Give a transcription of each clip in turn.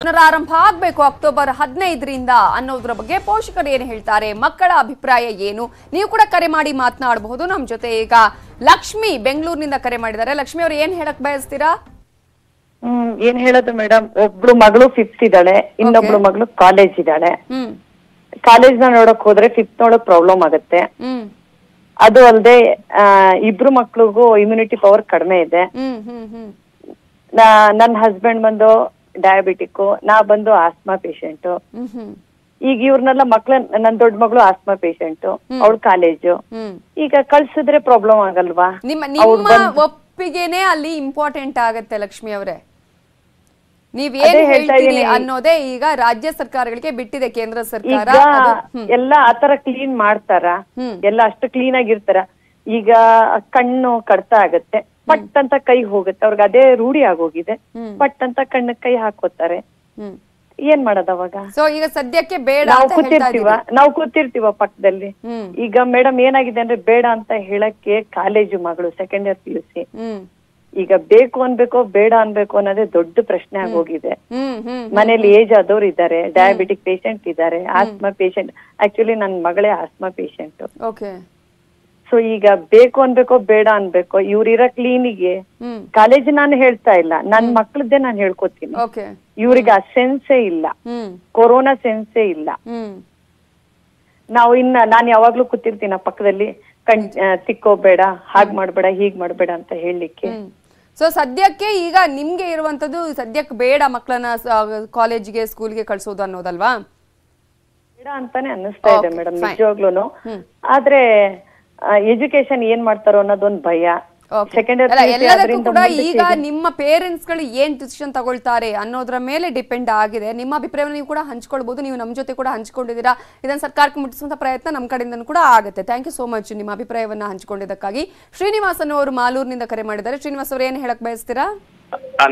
ಪುನರಾರಂಭ ಆಗಬೇಕು ಅಕ್ಟೋಬರ್ 15ರಿಂದ ಅನ್ನೋದ್ರ ಬಗ್ಗೆ ಪೋಷಕರು ಏನು ಹೇಳ್ತಾರೆ, ಮಕ್ಕಳ ಅಭಿಪ್ರಾಯ ಏನು, ನೀವು ಕೂಡ ಕರೆ ಮಾಡಿ ಮಾತನಾಡಬಹುದು. ನಮ್ಮ ಜೊತೆ ಈಗ ಲಕ್ಷ್ಮಿ ಬೆಂಗಳೂರಿನಿಂದ ಕರೆ ಮಾಡಿದ್ದಾರೆ. ಲಕ್ಷ್ಮಿ ಅವರು ಏನ್ ಹೇಳಕ್ ಬಯಸ್ತೀರಾ? ಏನ್ ಹೇಳೋದು ಮೇಡಮ್, ಒಬ್ಳು ಮಗಳು 5th ಇದ್ದಾಳೆ, ಇನ್ನೊಬ್ಳು ಮಗಳು ಕಾಲೇಜ್ ಇದ್ದಾಳೆ. ಕಾಲೇಜ್ ನ ನೋಡಕ್ ಹೋದ್ರೆ 5th ನೋಡಕ್ ಪ್ರಾಬ್ಲಮ್ ಆಗುತ್ತೆ. ಅದು ಅಲ್ಲದೆ ಇಬ್ರು ಮಕ್ಳಿಗೂ ಇಮ್ಯುನಿಟಿ ಪವರ್ ಕಡಿಮೆ ಇದೆ. ನನ್ನ ಹಸ್ಬೆಂಡ್ ಬಂದು ಡಯಾಬಿಟಿಕ್, ನಾ ಬಂದು ಆಸ್ಮಾ ಪೇಷಂಟ್. ಈಗ ಇವ್ರನ್ನೆಲ್ಲ ನನ್ ದೊಡ್ಡ ಮಗಳು ಆಸ್ಮಾ ಪೇಷಂಟ್, ಅವಳು ಕಾಲೇಜು. ಈಗ ಕಳ್ಸಿದ್ರೆ ಪ್ರಾಬ್ಲಮ್ ಆಗಲ್ವಾ? ನಿಮ್ಮ ಒಪ್ಪಿಗೆನೆ ಅಲ್ಲಿ ಇಂಪಾರ್ಟೆಂಟ್ ಆಗತ್ತೆ ಲಕ್ಷ್ಮಿ ಅವರೇ. ನೀವೇನ್ ಹೇಳ್ತೀರಿ ಅನ್ನೋದೇ ಈಗ ರಾಜ್ಯ ಸರ್ಕಾರಗಳಿಗೆ ಬಿಟ್ಟಿದೆ. ಕೇಂದ್ರ ಸರ್ಕಾರ ಎಲ್ಲ ಆತರ ಕ್ಲೀನ್ ಮಾಡ್ತಾರ, ಎಲ್ಲ ಅಷ್ಟು ಕ್ಲೀನ್ ಆಗಿರ್ತಾರ. ಈಗ ಕಣ್ಣು ಕಡ್ತ ಆಗತ್ತೆ, ಪಟ್ ಅಂತ ಕೈ ಹೋಗುತ್ತೆ, ಅವ್ರಿಗೆ ಅದೇ ರೂಢಿ ಆಗೋಗಿದೆ. ಪಟ್ ಅಂತ ಕಣ್ಣ ಕೈ ಹಾಕೋತಾರೆ, ಏನ್ ಮಾಡೋದು ಅವಾಗ? ಸೊ ಈಗ ಸದ್ಯಕ್ಕೆ ಬೇಡ ನಾವು ಕೂತಿರ್ತೀವ ಪಕ್ಕದಲ್ಲಿ. ಈಗ ಮೇಡಮ್ ಏನಾಗಿದೆ ಅಂದ್ರೆ, ಬೇಡ ಅಂತ ಹೇಳಕ್ಕೆ ಕಾಲೇಜು ಮಗಳು 2nd year PUC. ಈಗ ಬೇಕು ಅನ್ಬೇಕೋ ಬೇಡ ಅನ್ಬೇಕು ಅನ್ನೋದೇ ದೊಡ್ಡ ಪ್ರಶ್ನೆ ಆಗೋಗಿದೆ. ಮನೇಲಿ ಏಜ್ ಆದವ್ರು ಇದ್ದಾರೆ, ಡಯಾಬಿಟಿಕ್ ಪೇಷಂಟ್ ಇದ್ದಾರೆ, ಆಸ್ಮಾ ಪೇಷಂಟ್. ಆಕ್ಚುಲಿ ನನ್ ಮಗಳೇ ಆಸ್ಮಾ ಪೇಷಂಟ್. ಸೊ ಈಗ ಬೇಕು ಅನ್ಬೇಕೋ ಬೇಡ ಅನ್ಬೇಕೋ, ಇವ್ರಿರೋ ಕ್ಲೀನಿಗೆ ಕಾಲೇಜ್ ನಾನು ಹೇಳ್ತಾ ಇಲ್ಲ, ನನ್ ಮಕ್ಳದ್ದೇ ನಾನು ಹೇಳ್ಕೊತೀನಿ. ಇವ್ರಿಗೆ ಆ ಸೆನ್ಸೇ ಇಲ್ಲ, ಕೊರೋನಾ ಸೆನ್ಸೇ ಇಲ್ಲ. ನಾನು ಯಾವಾಗ್ಲೂ ಕೂತಿರ್ತೀನ ಪಕ್ಕದಲ್ಲಿ, ತಿಕ್ಕೋಬೇಡ, ಹಾಗ್ ಮಾಡ್ಬೇಡ, ಹೀಗ್ ಮಾಡ್ಬೇಡ ಅಂತ ಹೇಳಲಿಕ್ಕೆ. ಸೊ ಸದ್ಯಕ್ಕೆ ಈಗ ನಿಮ್ಗೆ ಇರುವಂತದ್ದು ಸದ್ಯಕ್ಕೆ ಬೇಡ ಮಕ್ಕಳನ್ನ ಕಾಲೇಜ್ಗೆ ಸ್ಕೂಲ್ಗೆ ಕಳ್ಸೋದು ಅನ್ನೋದಲ್ವಾ? ಬೇಡ ಅಂತಾನೆ ಅನ್ನಿಸ್ತಾ ಇದೆ ಮೇಡಮ್ ನಿಜವಾಗ್ಲೂನು. ಆದ್ರೆ ಎಜುಕೇಶನ್ ಏನ್ ಮಾಡ್ತಾರೋ ಅನ್ನೋದೊಂದು ಭಯ. ಎಲ್ಲದಕ್ಕೂ ಕೂಡ ಈಗ ನಿಮ್ಮ ಪೇರೆಂಟ್ಸ್ ಗಳು ಏನ್ ಡಿಸಿಷನ್ ತಗೊಳ್ತಾರೆ ಅನ್ನೋದ್ರ ಮೇಲೆ ಡಿಪೆಂಡ್ ಆಗಿದೆ. ನಿಮ್ಮ ಅಭಿಪ್ರಾಯವನ್ನು ನೀವು ಕೂಡ ಹಂಚ್ಕೊಳ್ಬಹುದು, ನೀವು ನಮ್ಮ ಜೊತೆ ಕೂಡ ಹಂಚ್ಕೊಂಡಿದ್ದೀರಾ. ಇದನ್ನ ಸರ್ಕಾರಕ್ಕೆ ಮುಟ್ಟಿಸುವಂತ ಪ್ರಯತ್ನ ನಮ್ಮ ಕಡೆಯಿಂದ ಕೂಡ ಆಗುತ್ತೆ. ಥ್ಯಾಂಕ್ ಯು ಸೋ ಮಚ್ ನಿಮ್ಮ ಅಭಿಪ್ರಾಯವನ್ನ ಹಂಚಿಕೊಂಡಿದ್ದಕ್ಕಾಗಿ. ಶ್ರೀನಿವಾಸ್ ಅವರು ಮಾಲೂರಿನಿಂದ ಕರೆ ಮಾಡಿದ್ದಾರೆ. ಶ್ರೀನಿವಾಸ್ ಅವರು ಏನ್ ಹೇಳಕ್ ಬಯಸ್ತೀರಾ?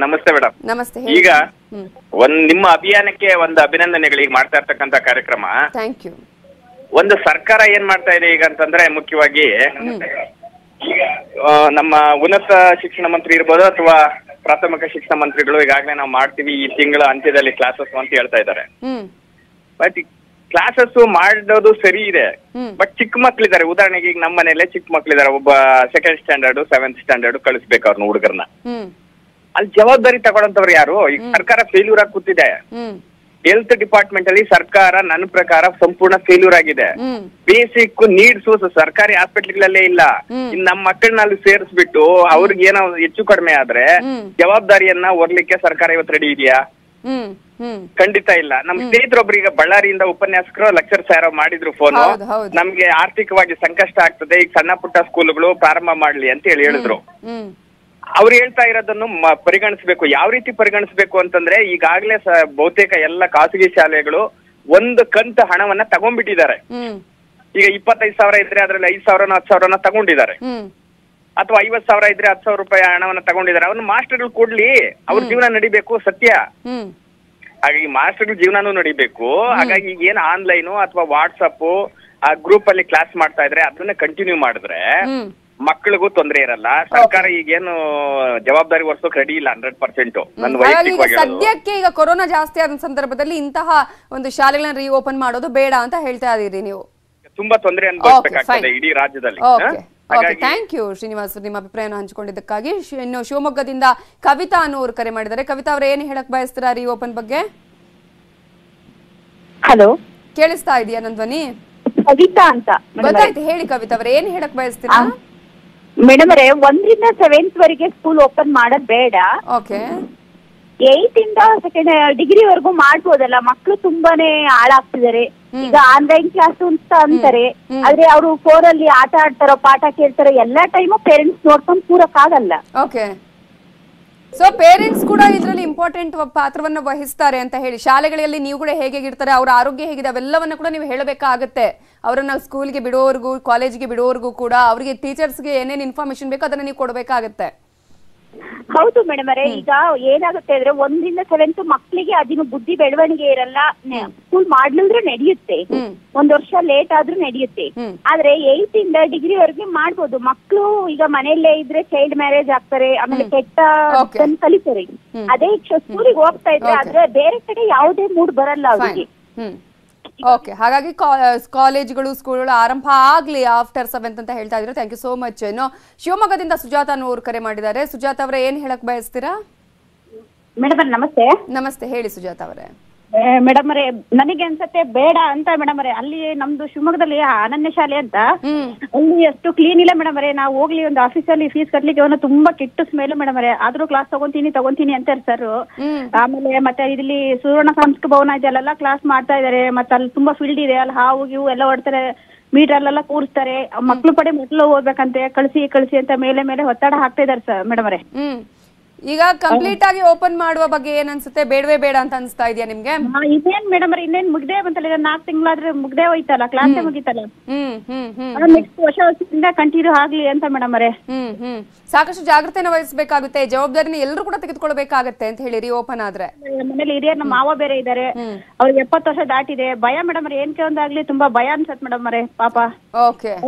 ನಮಸ್ತೆ ಮೇಡಮ್. ನಮಸ್ತೆ. ಈಗ ನಿಮ್ಮ ಅಭಿಯಾನಕ್ಕೆ ಒಂದು ಅಭಿನಂದನೆಗಳು. ಈಗ ಮಾಡ್ತಾ ಇರ್ತಕ್ಕಂತ ಕಾರ್ಯಕ್ರಮ, ಥ್ಯಾಂಕ್ ಯು. ಒಂದು ಸರ್ಕಾರ ಏನ್ ಮಾಡ್ತಾ ಇದೆ ಈಗ ಅಂತಂದ್ರೆ, ಮುಖ್ಯವಾಗಿ ನಮ್ಮ ಉನ್ನತ ಶಿಕ್ಷಣ ಮಂತ್ರಿ ಇರ್ಬೋದು ಅಥವಾ ಪ್ರಾಥಮಿಕ ಶಿಕ್ಷಣ ಮಂತ್ರಿಗಳು ಈಗಾಗಲೇ ನಾವು ಮಾಡ್ತೀವಿ ಈ ತಿಂಗಳ ಅಂತ್ಯದಲ್ಲಿ ಕ್ಲಾಸಸ್ ಅಂತ ಹೇಳ್ತಾ ಇದ್ದಾರೆ. ಬಟ್ ಕ್ಲಾಸಸ್ ಮಾಡೋದು ಸರಿ ಇದೆ, ಬಟ್ ಚಿಕ್ಕ ಮಕ್ಳಿದ್ದಾರೆ. ಉದಾಹರಣೆಗೆ ಈಗ ನಮ್ಮ ಮನೇಲೆ ಚಿಕ್ಕ ಮಕ್ಳಿದ್ದಾರೆ, ಒಬ್ಬ 2nd standard 7th standard ಕಳಿಸ್ಬೇಕು ಅವ್ರನ್ನ, ಹುಡುಗರನ್ನ. ಅಲ್ಲಿ ಜವಾಬ್ದಾರಿ ತಗೊಳಂತವ್ರು ಯಾರು? ಈಗ ಸರ್ಕಾರ ಫೇಲ್ಯೂರ್ ಆಗಿ ಕೂತಿದೆ. ಹೆಲ್ತ್ ಡಿಪಾರ್ಟ್ಮೆಂಟ್ ಅಲ್ಲಿ ಸರ್ಕಾರ ನನ್ನ ಪ್ರಕಾರ ಸಂಪೂರ್ಣ ಫೇಲ್ಯೂರ್ ಆಗಿದೆ. ಬೇಸಿಕ್ ನೀಡ್ಸ್ ಸರ್ಕಾರಿ ಹಾಸ್ಪಿಟ್ಲ್ಗಳಲ್ಲೇ ಇಲ್ಲ. ನಮ್ಮ ಮಕ್ಕಳನ್ನ ಅಲ್ಲಿ ಸೇರಿಸ್ಬಿಟ್ಟು ಅವ್ರಿಗೆ ಏನೋ ಹೆಚ್ಚು ಕಡಿಮೆ ಆದ್ರೆ ಜವಾಬ್ದಾರಿಯನ್ನ ಹೊರ್ಲಿಕ್ಕೆ ಸರ್ಕಾರ ಇವತ್ತು ರೆಡಿ ಇದೆಯಾ? ಖಂಡಿತ ಇಲ್ಲ. ನಮ್ ಸ್ನೇಹಿತರೊಬ್ರು ಈಗ ಬಳ್ಳಾರಿಯಿಂದ ಉಪನ್ಯಾಸಕರು ಲೆಕ್ಚರ್ಸ್ ಯಾರೋ ಮಾಡಿದ್ರು ಫೋನ್, ನಮ್ಗೆ ಆರ್ಥಿಕವಾಗಿ ಸಂಕಷ್ಟ ಆಗ್ತದೆ, ಈಗ ಸಣ್ಣ ಪುಟ್ಟ ಸ್ಕೂಲ್ಗಳು ಪ್ರಾರಂಭ ಮಾಡ್ಲಿ ಅಂತ ಹೇಳಿದ್ರು. ಅವ್ರು ಹೇಳ್ತಾ ಇರೋದನ್ನು ಪರಿಗಣಿಸ್ಬೇಕು. ಯಾವ ರೀತಿ ಪರಿಗಣಿಸ್ಬೇಕು ಅಂತಂದ್ರೆ, ಈಗಾಗಲೇ ಬಹುತೇಕ ಎಲ್ಲ ಖಾಸಗಿ ಶಾಲೆಗಳು ಒಂದು ಕಂತು ಹಣವನ್ನ ತಗೊಂಡ್ಬಿಟ್ಟಿದ್ದಾರೆ. ಈಗ 25,000 ಇದ್ರೆ ಅದ್ರಲ್ಲಿ 5,000 10,000 ತಗೊಂಡಿದ್ದಾರೆ, ಅಥವಾ 50,000 ಇದ್ರೆ 10,000 ರೂಪಾಯಿ ಹಣವನ್ನ ತಗೊಂಡಿದ್ದಾರೆ. ಅವ್ನ ಮಾಸ್ಟರ್ಗಳು ಕೊಡ್ಲಿ, ಅವ್ರ ಜೀವನ ನಡಿಬೇಕು, ಸತ್ಯ. ಹಾಗಾಗಿ ಮಾಸ್ಟರ್ಗಳ ಜೀವನನೂ ನಡಿಬೇಕು. ಹಾಗಾಗಿ ಈಗ ಏನ್ ಆನ್ಲೈನು ಅಥವಾ ವಾಟ್ಸಪ್ ಆ ಗ್ರೂಪ್ ಅಲ್ಲಿ ಕ್ಲಾಸ್ ಮಾಡ್ತಾ ಇದ್ರೆ ಅದನ್ನ ಕಂಟಿನ್ಯೂ ಮಾಡಿದ್ರೆ ಮಕ್ಕಳಿಗೂ ತೊಂದರೆ ಇರಲ್ಲ. ಸರ್ಕಾರ ಈಗೇನು ಜವಾಬ್ದಾರಿ ಹೊರ್ಸೋಕ್ ರೆಡಿ ಇಲ್ಲ 100%. ನನ್ನ ವೈಯಕ್ತಿಕವಾಗಿ ಸದ್ಯಕ್ಕೆ ಈಗ ಕೊರೋನಾ ಜಾಸ್ತಿ ಆದ ಸಂದರ್ಭದಲ್ಲಿ ಇಂತಹ ಒಂದು ಶಾಲೆಗಳನ್ನ ರೀಓಪನ್ ಮಾಡೋದು ಬೇಡ ಅಂತ ಹೇಳ್ತಾ ಇದೀರಿ ನೀವು. ತುಂಬಾ ತೊಂದರೆ ಅನುಭವಿಸಬೇಕಾಗ್ತದೆ ಇಡೀ ರಾಜ್ಯದಲ್ಲಿ. ಥ್ಯಾಂಕ್ ಯು ಶ್ರೀನಿವಾಸ್, ನಿಮ್ಮ ಅಭಿಪ್ರಾಯವನ್ನು ಹಂಚಿಕೊಂಡಿದ್ದಕ್ಕಾಗಿ. ಇನ್ನು ಶಿವಮೊಗ್ಗದಿಂದ ಕವಿತಾ ಅನ್ನೋರು ಕರೆ ಮಾಡಿದ್ದಾರೆ. ಕವಿತಾ ಅವ್ರ ಏನ್ ಹೇಳಕ್ ಬಯಸ್ತೀರಾ ರೀಓಪನ್ ಬಗ್ಗೆ? ಹಲೋ, ಕೇಳಿಸ್ತಾ ಇದೆಯಾ ನನ್ನ ಧ್ವನಿ? ಕವಿತಾ ಅಂತ ಗೊತ್ತಾಯ್ತು, ಹೇಳಿ ಕವಿತಾ ಅವ್ರ ಏನ್ ಹೇಳಕ್ ಬಯಸ್ತೀರಾ? ಮೇಡಮ್ ಅವರೇ, 1 ರಿಂದ 7th ವರೆಗೆ ಸ್ಕೂಲ್ ಓಪನ್ ಮಾಡೋದ್ ಬೇಡ. 8th ಇಂದ 2nd ಡಿಗ್ರಿ ವರೆಗೂ ಮಾಡ್ಬೋದಲ್ಲ. ಮಕ್ಳು ತುಂಬಾನೇ ಹಾಳಾಗ್ತಿದ್ದಾರೆ. ಈಗ ಆನ್ಲೈನ್ ಕ್ಲಾಸ್ ಅಂತ ಅಂತಾರೆ, ಆದ್ರೆ ಅವರು ಫೋನಲ್ಲಿ ಆಟ ಆಡ್ತಾರೋ, ಪಾಠ ಕೇಳ್ತಾರೋ, ಎಲ್ಲಾ ಟೈಮು ಪೇರೆಂಟ್ಸ್ ನೋಡ್ಕೊಂಡು ಕೂರಕ್ಕಾಗಲ್ಲ. ಸೊ ಪೇರೆಂಟ್ಸ್ ಕೂಡ ಇದರಲ್ಲಿ ಇಂಪಾರ್ಟೆಂಟ್ ಪಾತ್ರವನ್ನು ವಹಿಸ್ತಾರೆ ಅಂತ ಹೇಳಿ, ಶಾಲೆಗಳಲ್ಲಿ ನೀವು ಕೂಡ ಹೇಗಿರ್ತಾರೆ, ಅವರ ಆರೋಗ್ಯ ಹೇಗಿದೆ ಅವೆಲ್ಲವನ್ನ ಕೂಡ ನೀವು ಹೇಳಬೇಕಾಗತ್ತೆ. ಅವರನ್ನ ಸ್ಕೂಲ್ಗೆ ಬಿಡೋವರೆಗೂ, ಕಾಲೇಜ್ಗೆ ಬಿಡೋವರೆಗೂ ಕೂಡ ಅವರಿಗೆ ಟೀಚರ್ಸ್ಗೆ ಏನೇನು ಇನ್ಫಾರ್ಮೇಶನ್ ಬೇಕೋ ಅದನ್ನ ನೀವು ಕೊಡಬೇಕಾಗತ್ತೆ. ಹೌದು ಮೇಡಮ್ ಅವರೇ, ಈಗ ಏನಾಗುತ್ತೆ ಅಂದ್ರೆ 1ರಿಂದ 7th ಮಕ್ಳಿಗೆ ಅದಿನ ಬುದ್ಧಿ ಬೆಳವಣಿಗೆ ಇರಲ್ಲ. ಸ್ಕೂಲ್ ಮಾಡ್ಲಿದ್ರೆ ನಡೆಯುತ್ತೆ, 1 ವರ್ಷ ಲೇಟ್ ಆದ್ರೂ ನಡೆಯುತ್ತೆ. ಆದ್ರೆ 8th ಇಂದ ಡಿಗ್ರಿ ವರೆಗೆ ಮಾಡ್ಬೋದು. ಮಕ್ಳು ಈಗ ಮನೆಯಲ್ಲೇ ಇದ್ರೆ ಚೈಲ್ಡ್ ಮ್ಯಾರೇಜ್ ಆಗ್ತಾರೆ, ಆಮೇಲೆ ಕೆಟ್ಟ ಕಲಿತಾರೆ. ಅದೇ ಸ್ಕೂಲಿಗೆ ಹೋಗ್ತಾ ಇದ್ರೆ ಆದ್ರೆ ಬೇರೆ ಕಡೆ ಯಾವುದೇ ಮೂಡ್ ಬರಲ್ಲ ಅವ್ರಿಗೆ. ಓಕೆ, ಹಾಗಾಗಿ ಕಾಲೇಜುಗಳು ಸ್ಕೂಲ್ಗಳು ಆರಂಭ ಆಗ್ಲಿ ಆಫ್ಟರ್ 7th ಅಂತ ಹೇಳ್ತಾ ಇದ್ರು. Thank you so much. ಇನ್ನು ಶಿವಮೊಗ್ಗದಿಂದ ಸುಜಾತ ಅನ್ನೋರು ಕರೆ ಮಾಡಿದ್ದಾರೆ. ಸುಜಾತ ಅವರೇ, ಏನ್ ಹೇಳಕ್ ಬಯಸ್ತೀರಾ? ಮೇಡಮ್ ನಮಸ್ತೆ. ನಮಸ್ತೆ, ಹೇಳಿ ಸುಜಾತ ಅವರೇ. ಮೇಡಮ್ ಅವರೇ, ನನಗೆ ಅನ್ಸತ್ತೆ ಬೇಡ ಅಂತ ಮೇಡಮ್ ಅವರೇ. ಅಲ್ಲಿ ನಮ್ದು ಶಿವಮೊಗ್ಗದಲ್ಲಿ ಅನನ್ಯ ಶಾಲೆ ಅಂತ, ಅಲ್ಲಿ ಅಷ್ಟು ಕ್ಲೀನ್ ಇಲ್ಲ ಮೇಡಮ್ ಅವರೇ. ನಾವು ಹೋಗ್ಲಿ ಒಂದು ಆಫೀಸಲ್ಲಿ ಫೀಸ್ ಕಟ್ಲಿಕ್ಕೆ ಅವನು ತುಂಬಾ ಕೆಟ್ಟ ಸ್ಮೆಲ್ ಮೇಡಮ್ ಅವರೇ. ಆದ್ರೂ ಕ್ಲಾಸ್ ತಗೊಂತೀನಿ ಅಂತಾರೆ ಸರ್. ಆಮೇಲೆ ಮತ್ತೆ ಇಲ್ಲಿ ಸುವರ್ಣ ಸಾಂಸ್ಕೃತಿಕ ಭವನ ಇದೆ, ಅಲ್ಲೆಲ್ಲ ಕ್ಲಾಸ್ ಮಾಡ್ತಾ ಇದಾರೆ. ಮತ್ತೆ ಅಲ್ಲಿ ತುಂಬಾ ಫೀಲ್ಡ್ ಇದೆ, ಅಲ್ಲಿ ಹಾವು ಇವು ಎಲ್ಲ ಹೊಡ್ತಾರೆ, ಮೀಟರ್ ಎಲ್ಲ ಕೂರಿಸ್ತಾರೆ. ಮಕ್ಳು ಮಕ್ಳು ಹೋಗ್ಬೇಕಂತೆ, ಕಳಿಸಿ ಅಂತ ಮೇಲೆ ಒತ್ತಡ ಹಾಕ್ತಾ ಇದಾರೆ ಸರ್ ಮೇಡಮ್ ಅವರೇ. ಈಗ ಕಂಪ್ಲೀಟ್ ಆಗಿ ಓಪನ್ ಮಾಡುವ ಬಗ್ಗೆ ಏನ್ ಅನ್ಸುತ್ತೆ? ಬೇಡವೇ ಬೇಡ ಅಂತ ಅನ್ಸ್ತಾ ಇದೆಯಾ ನಿಮ್ಗೆ? ಇನ್ನೇನ್ ಮೇಡಮ್ ಅವ್ರೆ, ಇನ್ನೇನ್ ಮುಗ್ದೇ ಬಂತಲ್ಲ, ಈಗ 4 ತಿಂಗಳಾದ್ರೆ ಮುಗ್ದೇ ಹೋಯ್ತಲ್ಲ, ಕ್ಲಾಸೇ ಮುಗಿತಲ್ಲ. ನೆಕ್ಸ್ಟ್ ವರ್ಷದಿಂದ ಕಂಟಿನ್ಯೂ ಆಗ್ಲಿ ಅಂತ ಮೇಡಮ್ ಅವರೇ. ಸಾಕಷ್ಟು ಜಾಗೃತಿನ ವಹಿಸಬೇಕಾಗುತ್ತೆ, ಜವಾಬ್ದಾರಿನ ಎಲ್ಲರೂ ಕೂಡ ತೆಗೆದುಕೊಳ್ಬೇಕಾಗತ್ತೆ ಅಂತ ಹೇಳಿ ಓಪನ್ ಆದ್ರೆ. ಮನೇಲಿ ಹಿರಿಯರ್ ನಮ್ಮ ಮಾವ ಬೇರೆ ಇದಾರೆ, ಅವ್ರಿಗೆ 70 ವರ್ಷ ದಾಟಿದೆ. ಭಯ ಮೇಡಮ್ ಅವ್ರೆ, ಏನ್ಕೆ ಒಂದಾಗ್ಲಿ ತುಂಬಾ ಭಯ ಅನ್ಸತ್ ಮೇಡಮ್ ಅವರೇ ಪಾಪ.